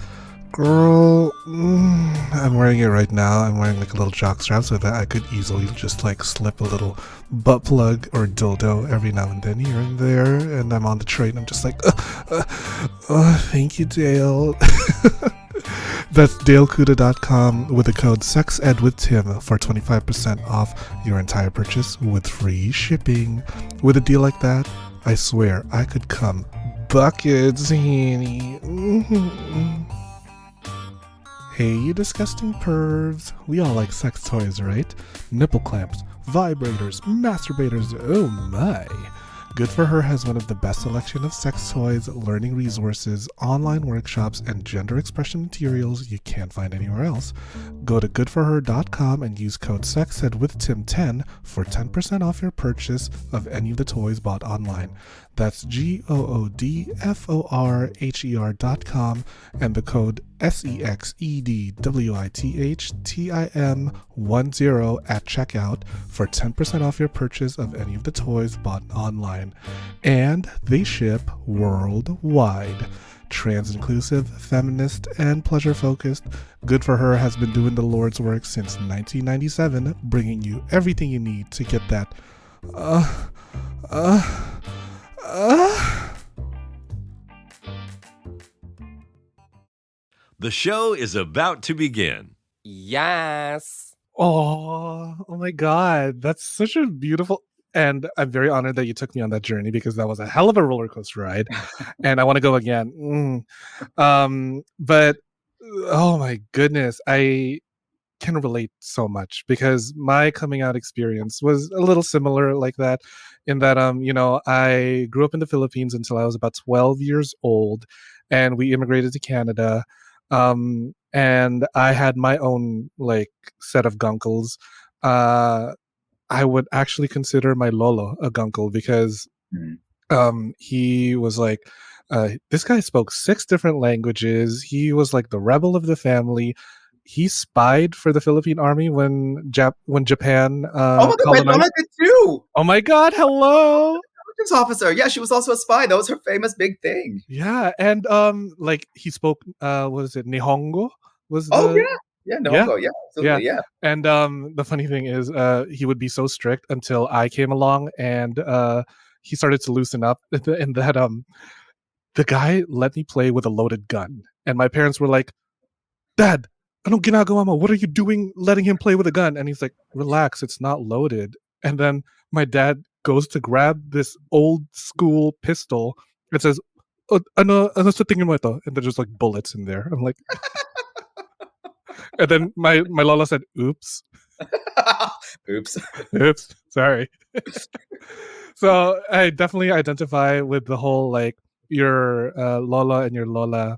girl, I'm wearing it right now. I'm wearing like a little jockstrap so that I could easily just like slip a little butt plug or dildo every now and then here and there. And I'm on the train. I'm just like, thank you, Dale. That's dalekuda.com with the code SEXEDWITHTIM for 25% off your entire purchase with free shipping. With a deal like that, I swear I could come buckets, honey. Hey, you disgusting pervs. We all like sex toys, right? Nipple clamps, vibrators, masturbators, oh my. Good For Her has one of the best selection of sex toys, learning resources, online workshops, and gender expression materials you can't find anywhere else. Go to goodforher.com and use code SEXEDWITHTIM10 for 10% off your purchase of any of the toys bought online. That's goodforher.com and the code SEXEDWITHTIM10 at checkout for 10% off your purchase of any of the toys bought online. And they ship worldwide. Trans-inclusive, feminist, and pleasure-focused, Good For Her has been doing the Lord's work since 1997, bringing you everything you need to get that The show is about to begin. Yes! Oh my god, that's such a beautiful, and I'm very honored that you took me on that journey because that was a hell of a roller coaster ride, and I want to go again. But oh my goodness, I can relate so much because my coming out experience was a little similar like that, in that I grew up in the Philippines until I was about 12 years old, and we immigrated to Canada. And I had my own like set of guncles. I would actually consider my lolo a guncle because he was like, this guy spoke 6 different languages. He was like the rebel of the family. He spied for the Philippine Army when Japan Oh my god, my colonized. Lola did too! Oh my god, hello! customs officer. Yeah, she was also a spy. That was her famous big thing. Yeah, and like he spoke what is it, Nihongo was Oh the yeah, yeah, yeah. Nihongo. Yeah, Yeah. absolutely. Yeah. And the funny thing is he would be so strict until I came along and he started to loosen up and that the guy let me play with a loaded gun. And my parents were like, "Dad, anong ginagawa mo? What are you doing letting him play with a gun?" And he's like, "Relax, it's not loaded." And then my dad goes to grab this old school pistol. It says, ano sa tingin mo ito? And there's just like bullets in there. I'm like, and then my lola said, "Oops." Oops. Oops, sorry. So I definitely identify with the whole like your Lola and your Lola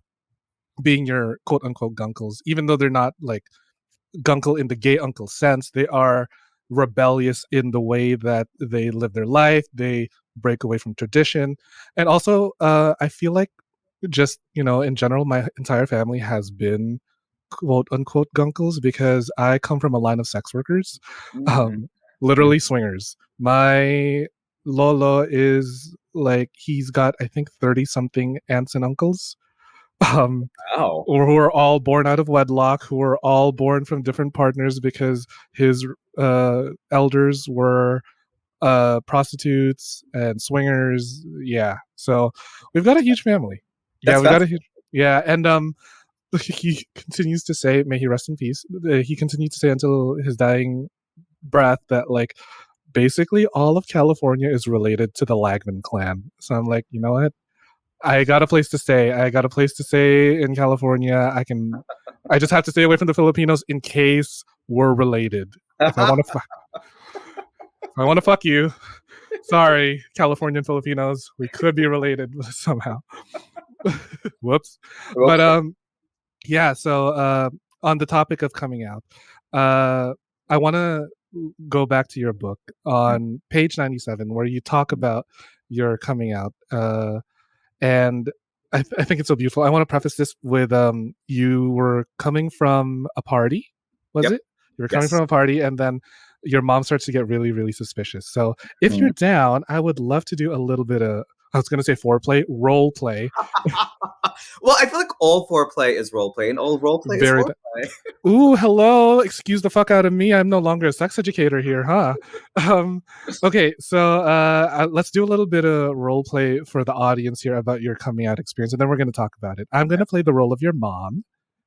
being your quote unquote guncles, even though they're not like gunkle in the gay uncle sense. They are rebellious in the way that they live their life. They break away from tradition, and also I feel like just in general, my entire family has been quote unquote gunkles because I come from a line of sex workers, Mm. um, literally swingers. My Lolo is like he's got I think 30 something aunts and uncles. Um, Wow. or who are all born out of wedlock, who are all born from different partners because his elders were prostitutes and swingers. Yeah, so we've got a huge family. Yeah, That's we got a fascinating. huge. Yeah, and he continues to say, may he rest in peace. He continued to say until his dying breath that like basically all of California is related to the Lagman clan. So I'm like, you know what? I got a place to stay. I got a place to stay in California. I just have to stay away from the Filipinos in case we're related. If I want to if I want to fuck you, sorry, Californian Filipinos, we could be related somehow. Whoops. But Okay. yeah, so on the topic of coming out, I want to go back to your book on page 97 where you talk about your coming out. And I think it's so beautiful. I want to preface this with you were coming from a party, was Yep. it? You were coming Yes. from a party, and then your mom starts to get really, really suspicious. So if you're down, I would love to do a little bit of, I was going to say foreplay, role play. Well, I feel like all foreplay is role play, and all role play is Very. foreplay. Ooh, hello. Excuse the fuck out of me. I'm no longer a sex educator here, huh? Okay, so let's do a little bit of role play for the audience here about your coming out experience, and then we're going to talk about it. I'm going to play the role of your mom,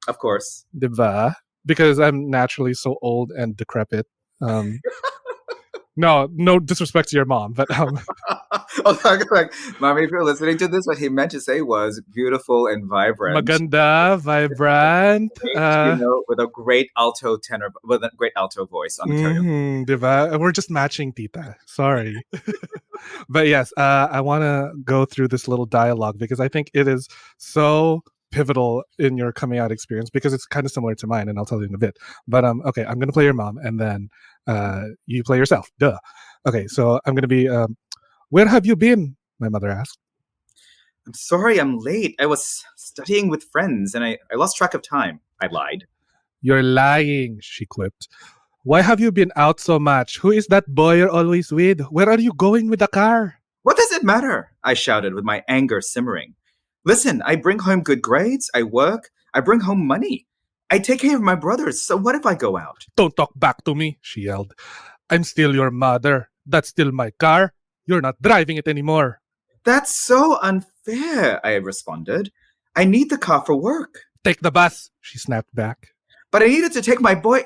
Of course. diba? Because I'm naturally so old and decrepit. No disrespect to your mom, but Like, mommy, if you're listening to this, what he meant to say was beautiful and vibrant. maganda, vibrant. With a great alto tenor, with a great alto voice on the karaoke. Diba? We're just matching tita. Sorry. But yes, I want to go through this little dialogue because I think it is so pivotal in your coming out experience because it's kind of similar to mine, and I'll tell you in a bit. But okay, I'm gonna play your mom, and then you play yourself. Duh. Okay, so I'm gonna be. Where have you been? My mother asked. I'm sorry I'm late. I was studying with friends and I lost track of time. I lied. You're lying, she quipped. Why have you been out so much? Who is that boy you're always with? Where are you going with the car? What does it matter? I shouted with my anger simmering. Listen, I bring home good grades, I work, I bring home money. I take care of my brothers, so what if I go out? Don't talk back to me, she yelled. I'm still your mother. That's still my car. You're not driving it anymore. That's so unfair, I responded. I need the car for work. Take the bus, she snapped back. But I needed to take my boy.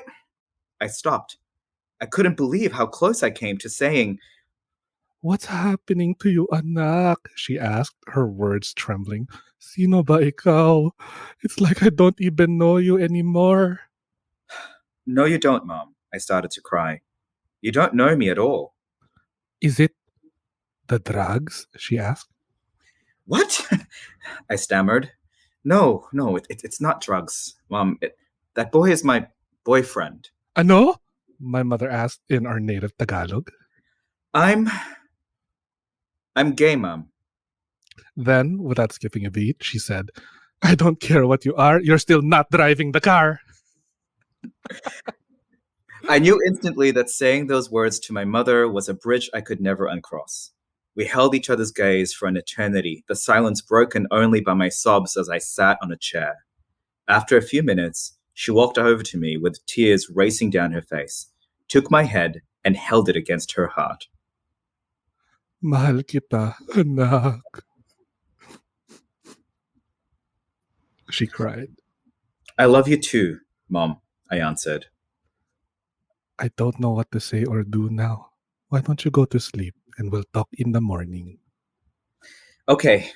I stopped. I couldn't believe how close I came to saying, What's happening to you, anak? She asked, her words trembling. Sino ba ikaw? It's like I don't even know you anymore. No, you don't, Mom. I started to cry. You don't know me at all. Is it the drugs? She asked. What? I stammered. No, it's not drugs, Mom. That boy is my boyfriend. Ano? My mother asked in our native Tagalog. I'm gay, Mom. Then, without skipping a beat, she said, I don't care what you are, you're still not driving the car. I knew instantly that saying those words to my mother was a bridge I could never uncross. We held each other's gaze for an eternity, the silence broken only by my sobs as I sat on a chair. After a few minutes, she walked over to me with tears racing down her face, took my head, and held it against her heart. Mahal kita, anak. She cried. I love you too, Mom, I answered. I don't know what to say or do now. Why don't you go to sleep and we'll talk in the morning? Okay,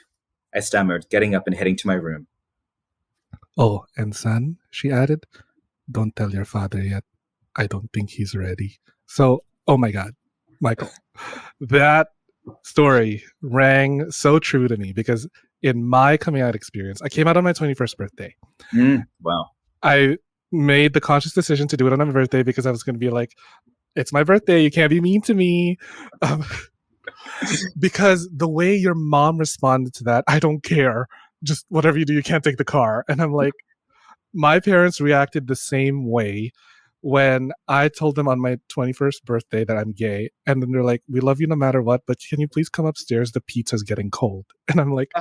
I stammered, getting up and heading to my room. Oh, and son, she added, don't tell your father yet. I don't think he's ready. So, oh my God, Michael, that story rang so true to me because in my coming out experience, I came out on my 21st birthday. Wow. I made the conscious decision to do it on my birthday because I was going to be like, it's my birthday. You can't be mean to me. Because the way your mom responded to that, I don't care. Just whatever you do, you can't take the car. And I'm like, my parents reacted the same way when I told them on my 21st birthday that I'm gay. And then they're like, we love you no matter what, but can you please come upstairs? The pizza's getting cold. And I'm like,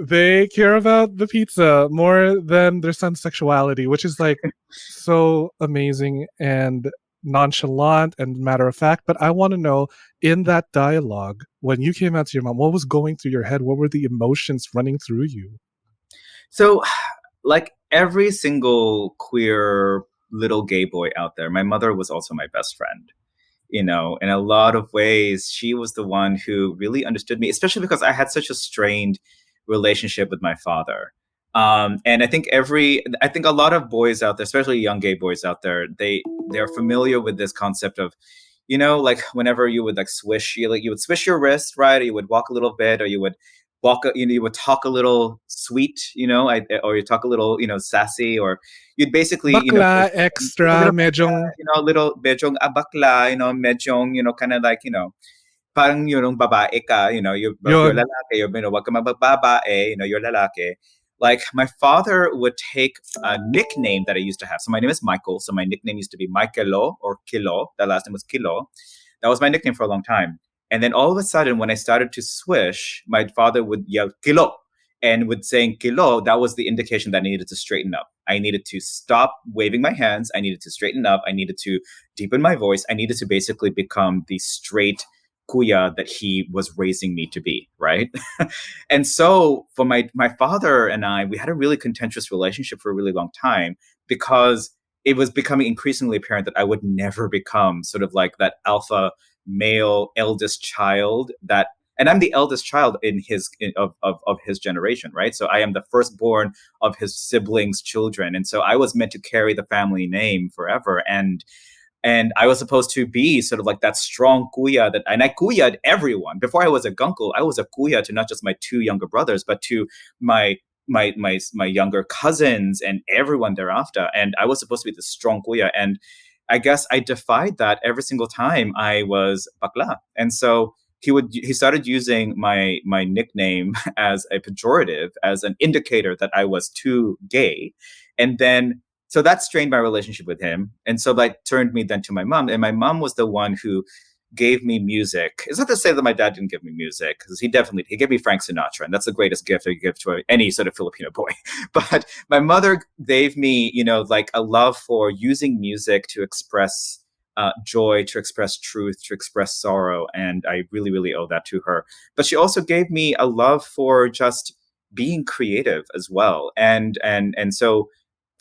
they care about the pizza more than their son's sexuality, which is like so amazing and nonchalant and matter of fact. But I want to know, in that dialogue, when you came out to your mom, what was going through your head? What were the emotions running through you? So, like every single queer little gay boy out there, my mother was also my best friend. In a lot of ways, she was the one who really understood me, especially because I had such a strained relationship with my father. And I think a lot of boys out there, especially young gay boys out there, they're familiar with this concept of, like whenever you would like swish, you would swish your wrist, right? Or you would walk a little bit, or you would you would talk a little sweet, or you talk a little, sassy, or you'd basically, Bakla, extra, medyong... little medyong bakla, medyong, kind of like, parang yung babae ka, you're Yun. lalaki, wag ka mababae, you're lalaki. Like my father would take a nickname that I used to have. So my name is Michael. So my nickname used to be Michaelo or Kilo. That last name was Kilo. That was my nickname for a long time. And then all of a sudden, when I started to swish, my father would yell Kilo. And with saying Kilo, that was the indication that I needed to straighten up. I needed to stop waving my hands. I needed to straighten up. I needed to deepen my voice. I needed to basically become the straight kuya that he was raising me to be, right? And so for my father and I, we had a really contentious relationship for a really long time because it was becoming increasingly apparent that I would never become sort of like that alpha male eldest child and I'm the eldest child of his generation, right? So I am the firstborn of his siblings' children. And so I was meant to carry the family name forever. And I was supposed to be sort of like that strong kuya and I kuya'd everyone. Before I was a guncle, I was a kuya to not just my two younger brothers, but to my younger cousins and everyone thereafter. And I was supposed to be the strong kuya. And I guess I defied that every single time I was bakla. And so he started using my nickname as a pejorative, as an indicator that I was too gay. And then so that strained my relationship with him. And so that turned me then to my mom. And my mom was the one who gave me music. It's not to say that my dad didn't give me music, because he gave me Frank Sinatra. And that's the greatest gift I could give to any sort of Filipino boy. But my mother gave me, like a love for using music to express joy, to express truth, to express sorrow. And I really, really owe that to her. But she also gave me a love for just being creative as well. And so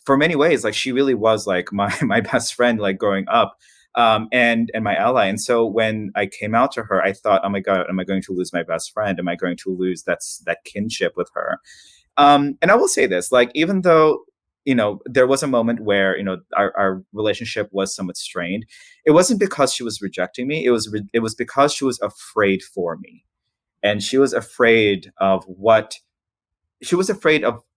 for many ways, like she really was like my best friend, like growing up, and my ally. And so when I came out to her, I thought, oh my God, am I going to lose my best friend? Am I going to lose that kinship with her? And I will say this, like, even though, there was a moment where, our relationship was somewhat strained, it wasn't because she was rejecting me. It was because she was afraid for me. And she was afraid of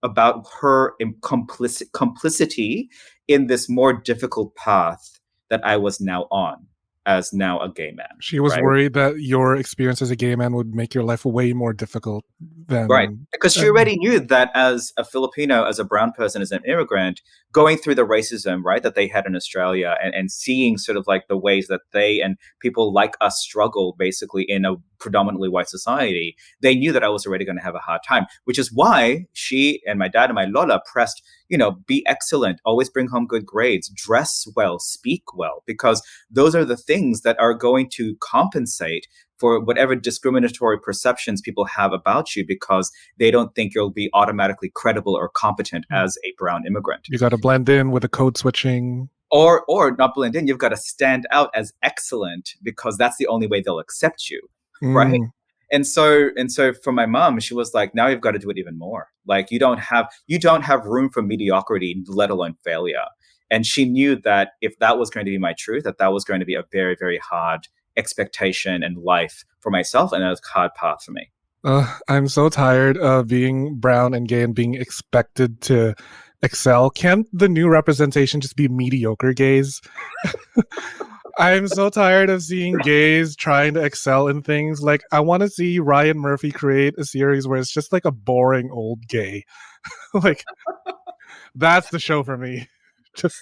about her complicity in this more difficult path that I was now on as now a gay man. She was right? worried that your experience as a gay man would make your life way more difficult than... Right. Because she already knew that as a Filipino, as a brown person, as an immigrant, going through the racism, right, that they had in Australia, and seeing sort of like the ways that they and people like us struggle basically in a predominantly white society, they knew that I was already going to have a hard time, which is why she and my dad and my Lola pressed, be excellent, always bring home good grades, dress well, speak well, because those are the things that are going to compensate for whatever discriminatory perceptions people have about you, because they don't think you'll be automatically credible or competent as a brown immigrant. You got to blend in with the code switching. Or not blend in. You've got to stand out as excellent, because that's the only way they'll accept you, right? And so for my mom, she was like, now you've got to do it even more. Like you don't have room for mediocrity, let alone failure. And she knew that if that was going to be my truth, that was going to be a very, very hard expectation and life for myself, and a hard path for me. I'm so tired of being brown and gay and being expected to excel. Can't the new representation just be mediocre gays? I'm so tired of seeing gays trying to excel in things. Like, I want to see Ryan Murphy create a series where it's just like a boring old gay. Like, that's the show for me.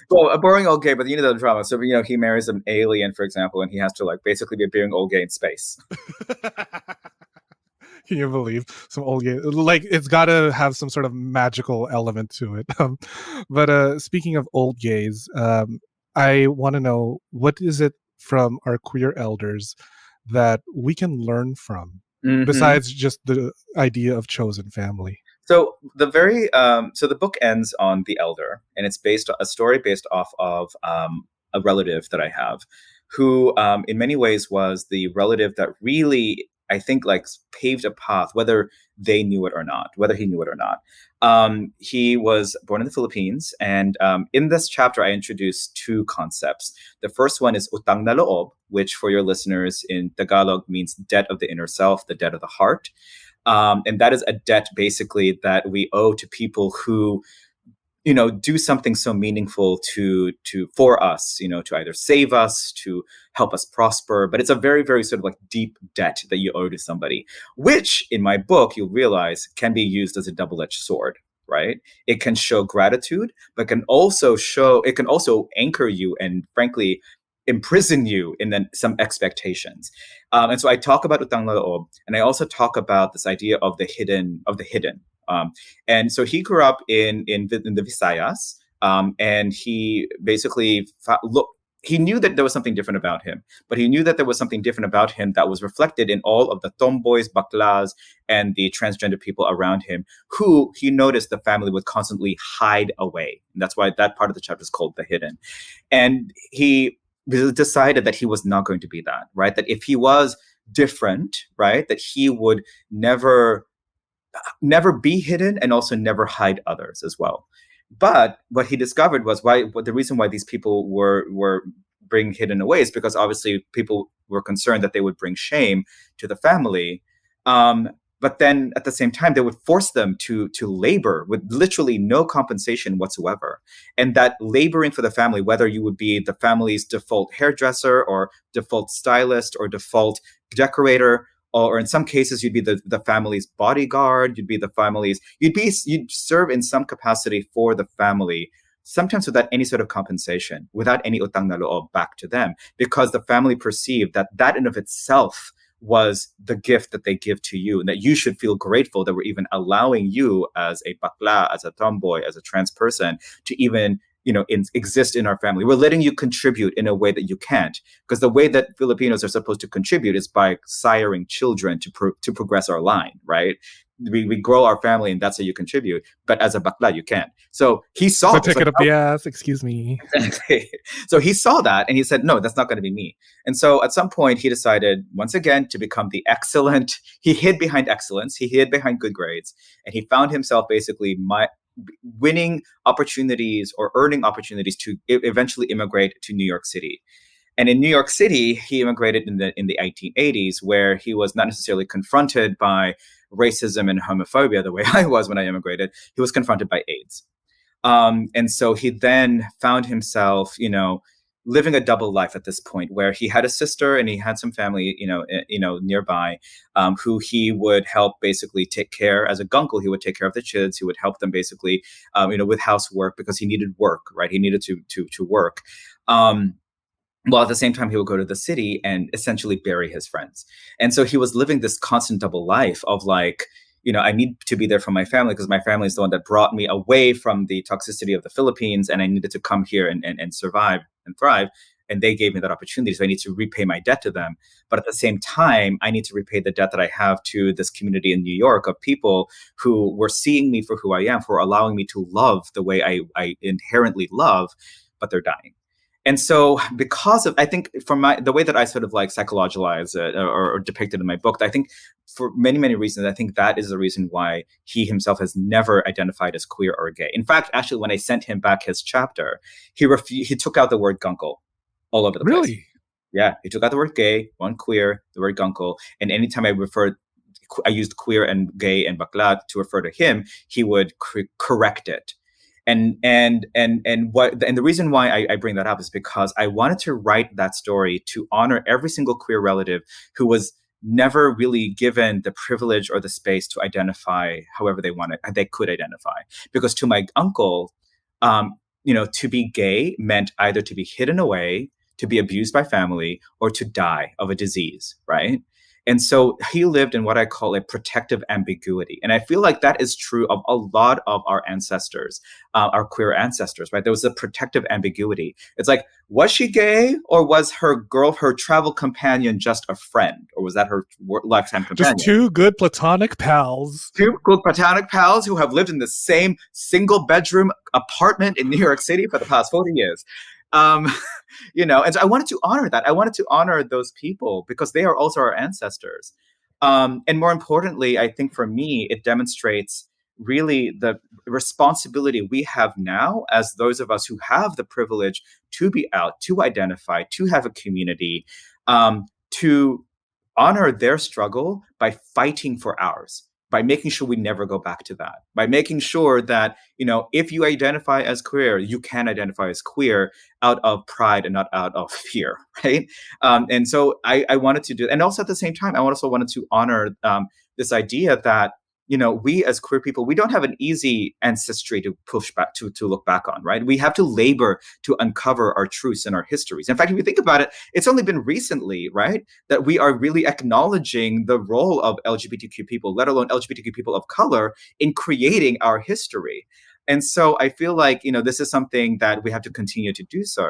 Well, a boring old gay, but the drama. So, he marries an alien, for example, and he has to like basically be a boring old gay in space. Can you believe some old gay? Like, it's got to have some sort of magical element to it. But speaking of old gays, I want to know, what is it from our queer elders that we can learn from, besides just the idea of chosen family? So the book ends on the elder, and it's a story based off of a relative that I have, who in many ways was the relative that really, I think, like paved a path, whether he knew it or not. He was born in the Philippines, and in this chapter, I introduced two concepts. The first one is utang na loob, which for your listeners in Tagalog means debt of the inner self, the debt of the heart. And that is a debt basically that we owe to people who, do something so meaningful for us, to either save us, to help us prosper. But it's a very, very sort of like deep debt that you owe to somebody, which in my book, you'll realize can be used as a double-edged sword, right? It can show gratitude, but can also anchor you and frankly, imprison you in then some expectations. And so I talk about utang na loob, and I also talk about this idea of the hidden. And so he grew up in the Visayas, and he basically he knew that there was something different about him, but he knew that there was something different about him that was reflected in all of the tomboys, baklas, and the transgender people around him, who he noticed the family would constantly hide away. And that's why that part of the chapter is called The Hidden. And he decided that he was not going to be that, right? That if he was different, right, that he would never be hidden and also never hide others as well. But what he discovered was the reason why these people were being hidden away is because obviously people were concerned that they would bring shame to the family. But then at the same time, they would force them to labor with literally no compensation whatsoever. And that laboring for the family, whether you would be the family's default hairdresser or default stylist or default decorator, or in some cases, you'd be the family's bodyguard, you'd serve in some capacity for the family, sometimes without any sort of compensation, without any utang na loob back to them, because the family perceived that in of itself was the gift that they give to you, and that you should feel grateful that we're even allowing you as a bakla, as a tomboy, as a trans person to even exist in our family. We're letting you contribute in a way that you can't, because the way that Filipinos are supposed to contribute is by siring children to progress our line, right? We grow our family, and that's how you contribute. But as a bakla, you can't. So he saw the ticket up the ass. Excuse me. Exactly. So he saw that, and he said, "No, that's not going to be me." And so at some point, he decided once again to become the excellent. He hid behind excellence. He hid behind good grades, and he found himself basically winning opportunities or earning opportunities to eventually immigrate to New York City. And in New York City, he immigrated in the 1880s, where he was not necessarily confronted by racism and homophobia the way I was when I immigrated. He was confronted by AIDS. And so he then found himself, living a double life at this point, where he had a sister and he had some family, nearby, who he would help basically take care as a guncle. He would take care of the kids. He would help them basically, with housework because he needed work, right? He needed to work. While at the same time, he would go to the city and essentially bury his friends. And so he was living this constant double life of like, I need to be there for my family because my family is the one that brought me away from the toxicity of the Philippines, and I needed to come here and survive and thrive. And they gave me that opportunity. So I need to repay my debt to them. But at the same time, I need to repay the debt that I have to this community in New York of people who were seeing me for who I am, for allowing me to love the way I inherently love, but they're dying. And so, because of, I think, from the way that I sort of like psychologize it or depict it in my book, I think for many, many reasons, I think that is the reason why he himself has never identified as queer or gay. In fact, actually, when I sent him back his chapter, he took out the word guncle all over the place. Really? Yeah, he took out the word gay, one queer, the word guncle, and anytime I used queer and gay and bakla to refer to him, he would correct it. And the reason why I bring that up is because I wanted to write that story to honor every single queer relative who was never really given the privilege or the space to identify however they could identify. Because to my uncle, to be gay meant either to be hidden away, to be abused by family, or to die of a disease, right? And so he lived in what I call a protective ambiguity. And I feel like that is true of a lot of our ancestors, our queer ancestors, right? There was a protective ambiguity. It's like, was she gay, or was her travel companion just a friend? Or was that her lifetime companion? Just two good platonic pals. Two good platonic pals who have lived in the same single bedroom apartment in New York City for the past 40 years. And so I wanted to honor that. I wanted to honor those people because they are also our ancestors. And more importantly, I think for me, it demonstrates really the responsibility we have now as those of us who have the privilege to be out, to identify, to have a community, to honor their struggle by fighting for ours, by making sure we never go back to that, by making sure that, if you identify as queer, you can identify as queer out of pride and not out of fear, right? And so I wanted to do, and also at the same time, I also wanted to honor this idea that, we as queer people, we don't have an easy ancestry to push back to look back on, right? We have to labor to uncover our truths and our histories. In fact, if you think about it, it's only been recently, right, that we are really acknowledging the role of LGBTQ people, let alone LGBTQ people of color, in creating our history. And so I feel like, this is something that we have to continue to do so.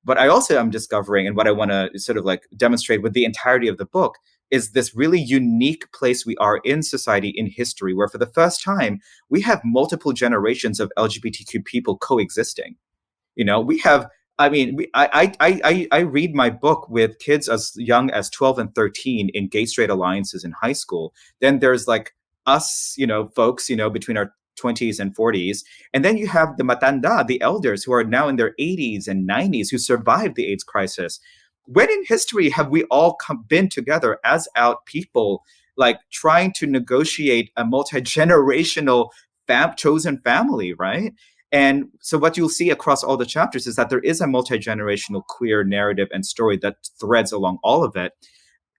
But I also am discovering, and what I want to sort of like demonstrate with the entirety of the book, is this really unique place we are in society, in history, where for the first time, we have multiple generations of LGBTQ people coexisting. We have, I read my book with kids as young as 12 and 13 in gay straight alliances in high school. Then there's like us, folks, between our 20s and 40s. And then you have the matanda, the elders who are now in their 80s and 90s who survived the AIDS crisis. When in history have we all been together as out people, like trying to negotiate a multi-generational chosen family, right? And so what you'll see across all the chapters is that there is a multi-generational queer narrative and story that threads along all of it,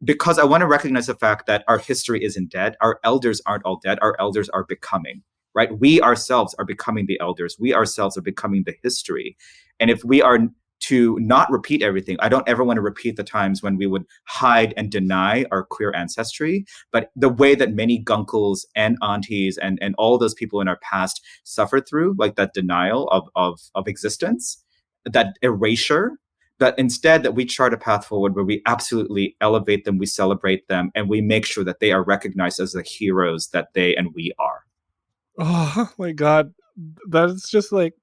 because I want to recognize the fact that our history isn't dead. Our elders aren't all dead. Our elders are becoming, right? We ourselves are becoming the elders. We ourselves are becoming the history. And if we are to not repeat everything, I don't ever want to repeat the times when we would hide and deny our queer ancestry, but the way that many guncles and aunties and all those people in our past suffered through, like that denial of existence, that erasure, but instead that we chart a path forward where we absolutely elevate them, we celebrate them, and we make sure that they are recognized as the heroes that they and we are. Oh my God. That's just like,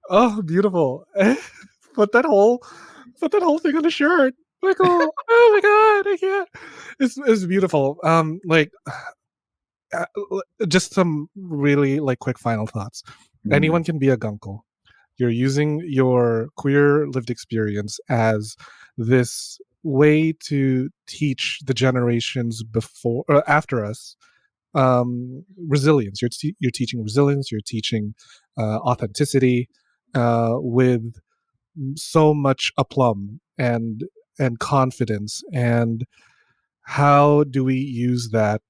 oh, beautiful. Put that whole thing on a shirt. Michael, oh my God, I can't. It's beautiful. Uh, just some really like quick final thoughts. Anyone can be a gunkle. You're using your queer lived experience as this way to teach the generations before or after us resilience. You're teaching resilience. You're teaching authenticity with so much aplomb and confidence, and how do we use that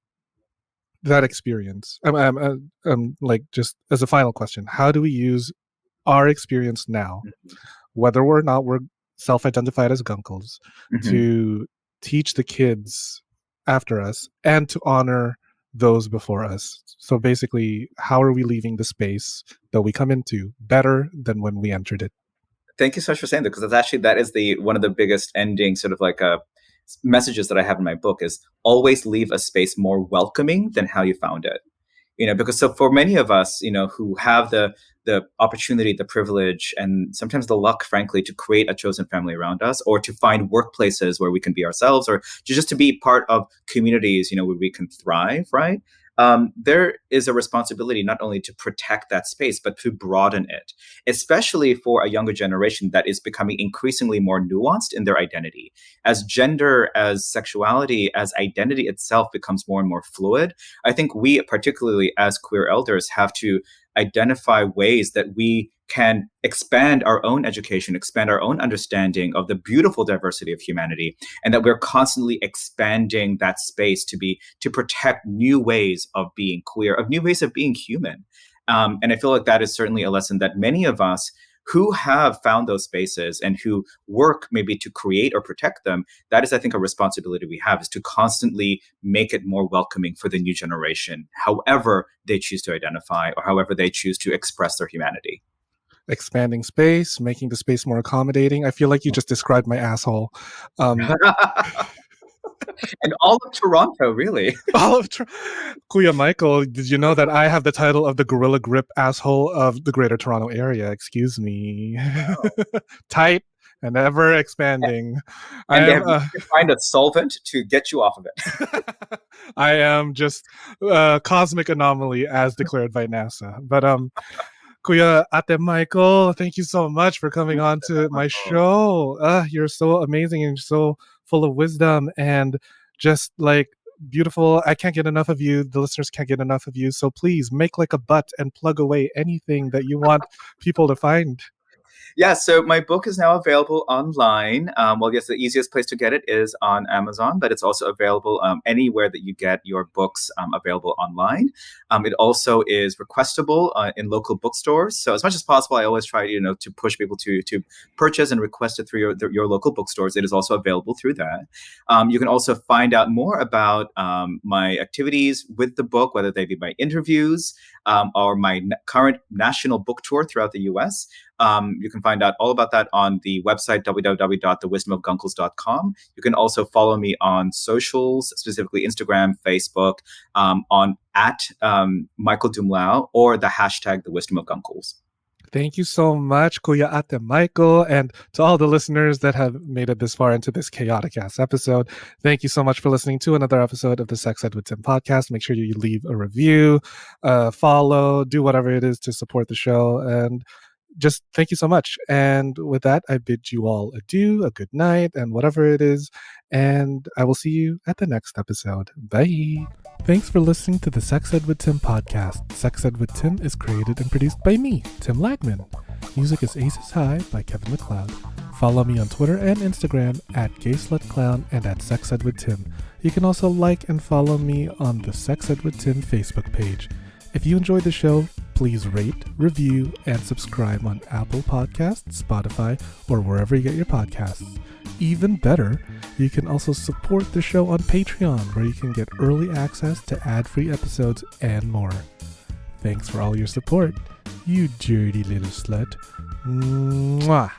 experience? Like, just as a final question, how do we use our experience now, whether or not we're self-identified as Guncles, to teach the kids after us and to honor those before us? So basically, how are we leaving the space that we come into better than when we entered it? Thank you so much for saying that, because that is the one of the biggest ending sort of like messages that I have in my book is always leave a space more welcoming than how you found it. Because so for many of us, who have the opportunity, the privilege, and sometimes the luck, frankly, to create a chosen family around us, or to find workplaces where we can be ourselves, or just to be part of communities, where we can thrive, right? There is a responsibility not only to protect that space, but to broaden it, especially for a younger generation that is becoming increasingly more nuanced in their identity. As gender, as sexuality, as identity itself becomes more and more fluid, I think we, particularly as queer elders, have to identify ways that we can expand our own education, expand our own understanding of the beautiful diversity of humanity, and that we're constantly expanding that space to protect new ways of being queer, of new ways of being human. And I feel like that is certainly a lesson that many of us who have found those spaces and who work maybe to create or protect them, that is, I think, a responsibility we have, is to constantly make it more welcoming for the new generation, however they choose to identify or however they choose to express their humanity. Expanding space, making the space more accommodating. I feel like you just described my asshole. And all of Toronto, really. Kuya Michael, did you know that I have the title of the Gorilla Grip asshole of the Greater Toronto Area? Excuse me. Wow. Tight and ever expanding. And they have to find a solvent to get you off of it. I am just a cosmic anomaly as declared by NASA. But Kuya Ate Michael, thank you so much for coming on to my show. You're so amazing and so full of wisdom and just like beautiful. I can't get enough of you. The listeners can't get enough of you. So please make like a butt and plug away anything that you want people to find. Yeah, so my book is now available online. Well, yes, the easiest place to get it is on Amazon, but it's also available anywhere that you get your books available online. It also is requestable in local bookstores. So as much as possible, I always try, to push people to purchase and request it through your local bookstores. It is also available through that. You can also find out more about my activities with the book, whether they be my interviews or my current national book tour throughout the U.S. You can find out all about that on the website, www.thewisdomofguncles.com. You can also follow me on socials, specifically Instagram, Facebook, on @Michael Dumlau, or the hashtag The Wisdom of Guncles. Thank you so much, Kuya Ate Michael, and to all the listeners that have made it this far into this chaotic ass episode. Thank you so much for listening to another episode of the Sex Ed with Tim podcast. Make sure you leave a review, follow, do whatever it is to support the show, and just thank you so much. And with that, I bid you all adieu, a good night, and whatever it is. And I will see you at the next episode. Bye. Thanks for listening to the Sex Ed with Tim podcast. Sex Ed with Tim is created and produced by me, Tim Lagman. Music is Aces High by Kevin MacLeod. Follow me on Twitter and Instagram @GaySlutClown and @SexEdWithTim. You can also like and follow me on the Sex Ed with Tim Facebook page. If you enjoyed the show, please rate, review, and subscribe on Apple Podcasts, Spotify, or wherever you get your podcasts. Even better, you can also support the show on Patreon, where you can get early access to ad-free episodes and more. Thanks for all your support, you dirty little slut. Mwah.